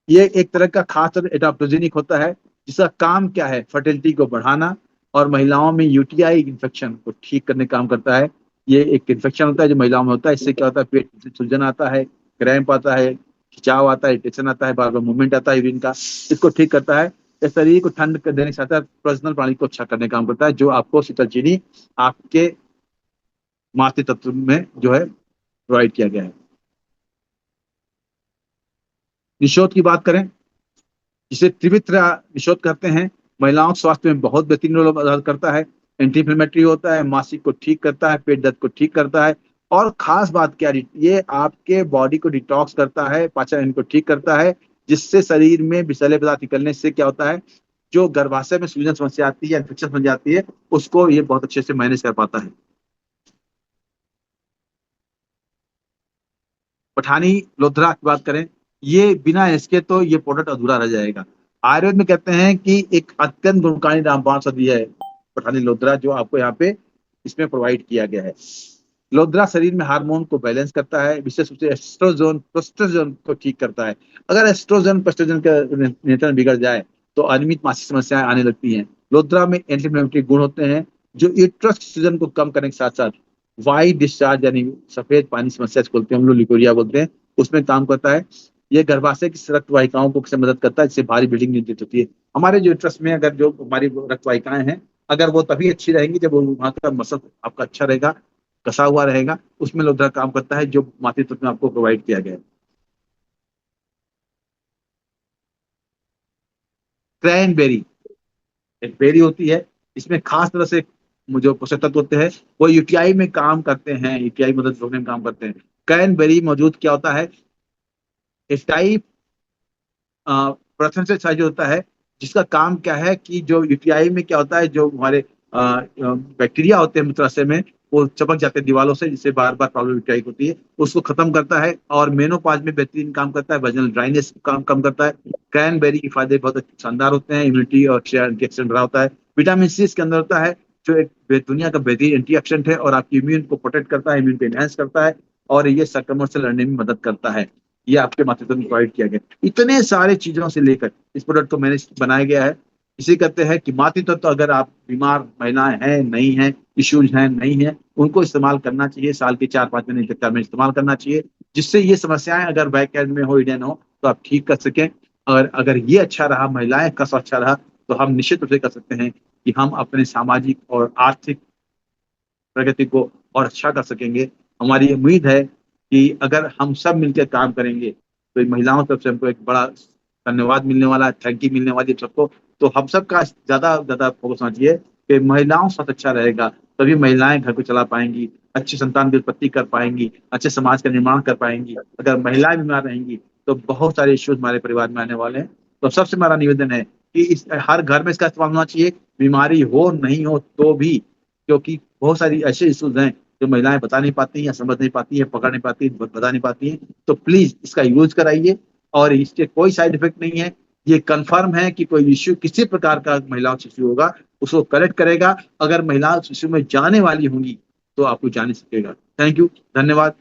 ये एक तरह का खास तरह एडाप्टोजेनिक होता है, जिसका काम क्या है, फर्टिलिटी को बढ़ाना और महिलाओं में यूटीआई इन्फेक्शन को ठीक करने का काम करता है। ये एक इन्फेक्शन होता है जो महिलाओं में होता है, इससे क्या होता है, पेट में सूजन आता है, क्रैम्प आता है, खिंचाव आता है, इरिटेशन आता है, बार बार मूवमेंट आता है यूरिन का, इसको ठीक करता है। इस शरीर को ठंड कर देने के साथ साथ प्रजनन प्रणाली को अच्छा करने का काम करता है, जो आपको शीतल चीनी आपके मातृ तत्व में जो है प्रोवाइड किया गया है। निशोथ की बात करें, जिसे त्रिवित्र निषोध करते हैं, महिलाओं के स्वास्थ्य में बहुत बेहतरीन रोल अदा करता है। एंटी इन्फ्लेमेटरी होता है, मासिक को ठीक करता है, पेट दर्द को ठीक करता है। और खास बात क्या है, ये आपके बॉडी को डिटॉक्स करता है, पाचन इनको ठीक करता है, जिससे शरीर में विषैले पदार्थ निकलने से क्या होता है, जो गर्भाशय में सूजन समस्या आती है, इन्फेक्शन बन जाती है, उसको ये बहुत अच्छे से मैनेज कर पाता है। पठानी लोथरा की बात करें, ये बिना इसके तो ये प्रोडक्ट अधूरा रह जाएगा। आयुर्वेद में कहते हैं कि एक अत्यंत गुणकारी रामबाण औषधि है पठानी लोद्रा, जो आपको यहाँ पे इसमें प्रोवाइड किया गया है। लोद्रा शरीर में हार्मोन को बैलेंस करता है, विशेष रूप से एस्ट्रोजन प्रोस्टेजन को ठीक करता है। अगर एस्ट्रोजन प्रोस्टेजन का नियंत्रण बिगड़ जाए तो अनियमित मासिक समस्याएं आने लगती हैं। लोद्रा में एंटी इन्फ्लेमेटरी गुण होते हैं जो यूट्रस सूजन को कम करने के साथ साथ वाइट डिस्चार्ज यानी सफेद पानी समस्या जिसको बोलते हैं हम लोग, लिकोरिया बोलते हैं, उसमें काम करता है। ये गर्भाशय की रक्त वाहिकाओं को से मदद करता है, जिससे भारी ब्लीडिंग नियंत्रित होती है। हमारे जो यूट्रस में अगर जो हमारी रक्त वाहिकाएं हैं, अगर वो तभी अच्छी रहेंगी जब वहां का मसल आपका अच्छा रहेगा, कसा हुआ रहेगा। उसमें लोद्रा काम करता है जो मातृत्व में आपको प्रोवाइड किया गया है। क्रैनबेरी एक बेरी होती है, इसमें खास तरह से जो पोषक तत्व होते हैं वो यूटीआई में काम करते हैं, यूटीआई मदद रोकने में काम करते हैं। क्रैनबेरी मौजूद क्या होता है, इस टाइप प्रेफरेंस साइज होता है, जिसका काम क्या है कि जो यूटीआई में क्या होता है, जो हमारे बैक्टीरिया होते हैं मूत्राशय में, वो चपक जाते हैं दीवारों से, जिससे बार बार प्रॉब्लम यूटीआई होती है, उसको खत्म करता है। और मेनोपाज में बेहतरीन काम करता है, वजनल ड्राइनेस काम कम करता है। क्रैनबेरी के फायदे बहुत शानदार होते हैं, इम्यूनिटी और एंटीऑक्सीडेंट भरा होता है। विटामिन सी इसके अंदर होता है, जो एक दुनिया का बेहतरीन एंटीऑक्सीडेंट है और आपकी इम्यून को प्रोटेक्ट करता है, इम्यून को एनहेंस करता है, और ये संक्रमण से लड़ने में मदद करता है। ये आपके मातृत्व में प्रोवाइड किया गया। इतने सारे चीजों से लेकर इस प्रोडक्ट को मैंने बनाया गया है। इसे कहते हैं कि मातृत्व, तो अगर आप बीमार महिलाएं हैं नहीं हैं, इश्यूज हैं नहीं है, उनको इस्तेमाल करना चाहिए। साल के 4-5 महीने तक में इस्तेमाल करना चाहिए, जिससे ये समस्याएं अगर बैक एंड में हो, इडेन हो, तो आप ठीक कर सकें। और अगर ये अच्छा रहा, महिलाएं का अच्छा रहा, तो हम निश्चित रूप से कर सकते हैं कि हम अपने सामाजिक और आर्थिक प्रगति को और अच्छा कर सकेंगे। हमारी उम्मीद है कि अगर हम सब मिलकर काम करेंगे तो इन महिलाओं की तरफ से हमको एक बड़ा धन्यवाद मिलने वाला है, थैंक यू मिलने वाली है सबको। तो हम सबका ज्यादा ज्यादा फोकस होना चाहिए कि महिलाओं साथ अच्छा रहेगा, तभी महिलाएं घर को चला पाएंगी, अच्छी संतान की उत्पत्ति कर पाएंगी, अच्छे समाज का निर्माण कर पाएंगी। अगर महिलाएं बीमार रहेंगी तो बहुत सारे इश्यूज हमारे परिवार में आने वाले हैं। तो सबसे हमारा निवेदन है कि हर घर में इसका इस्तेमाल होना चाहिए, बीमारी हो नहीं हो तो भी, क्योंकि बहुत सारी ऐसे इश्यूज हैं जो महिलाएं बता नहीं पाती हैं, समझ नहीं पाती हैं, पकड़ नहीं पाती हैं, बता नहीं पाती हैं। तो प्लीज इसका यूज कराइए, और इसके कोई साइड इफेक्ट नहीं है। ये कंफर्म है कि कोई इश्यू किसी प्रकार का महिलाओं से इश्यू होगा उसको करेक्ट करेगा। अगर महिला इश्यू में जाने वाली होंगी तो आपको जान सकेगा। थैंक यू, धन्यवाद।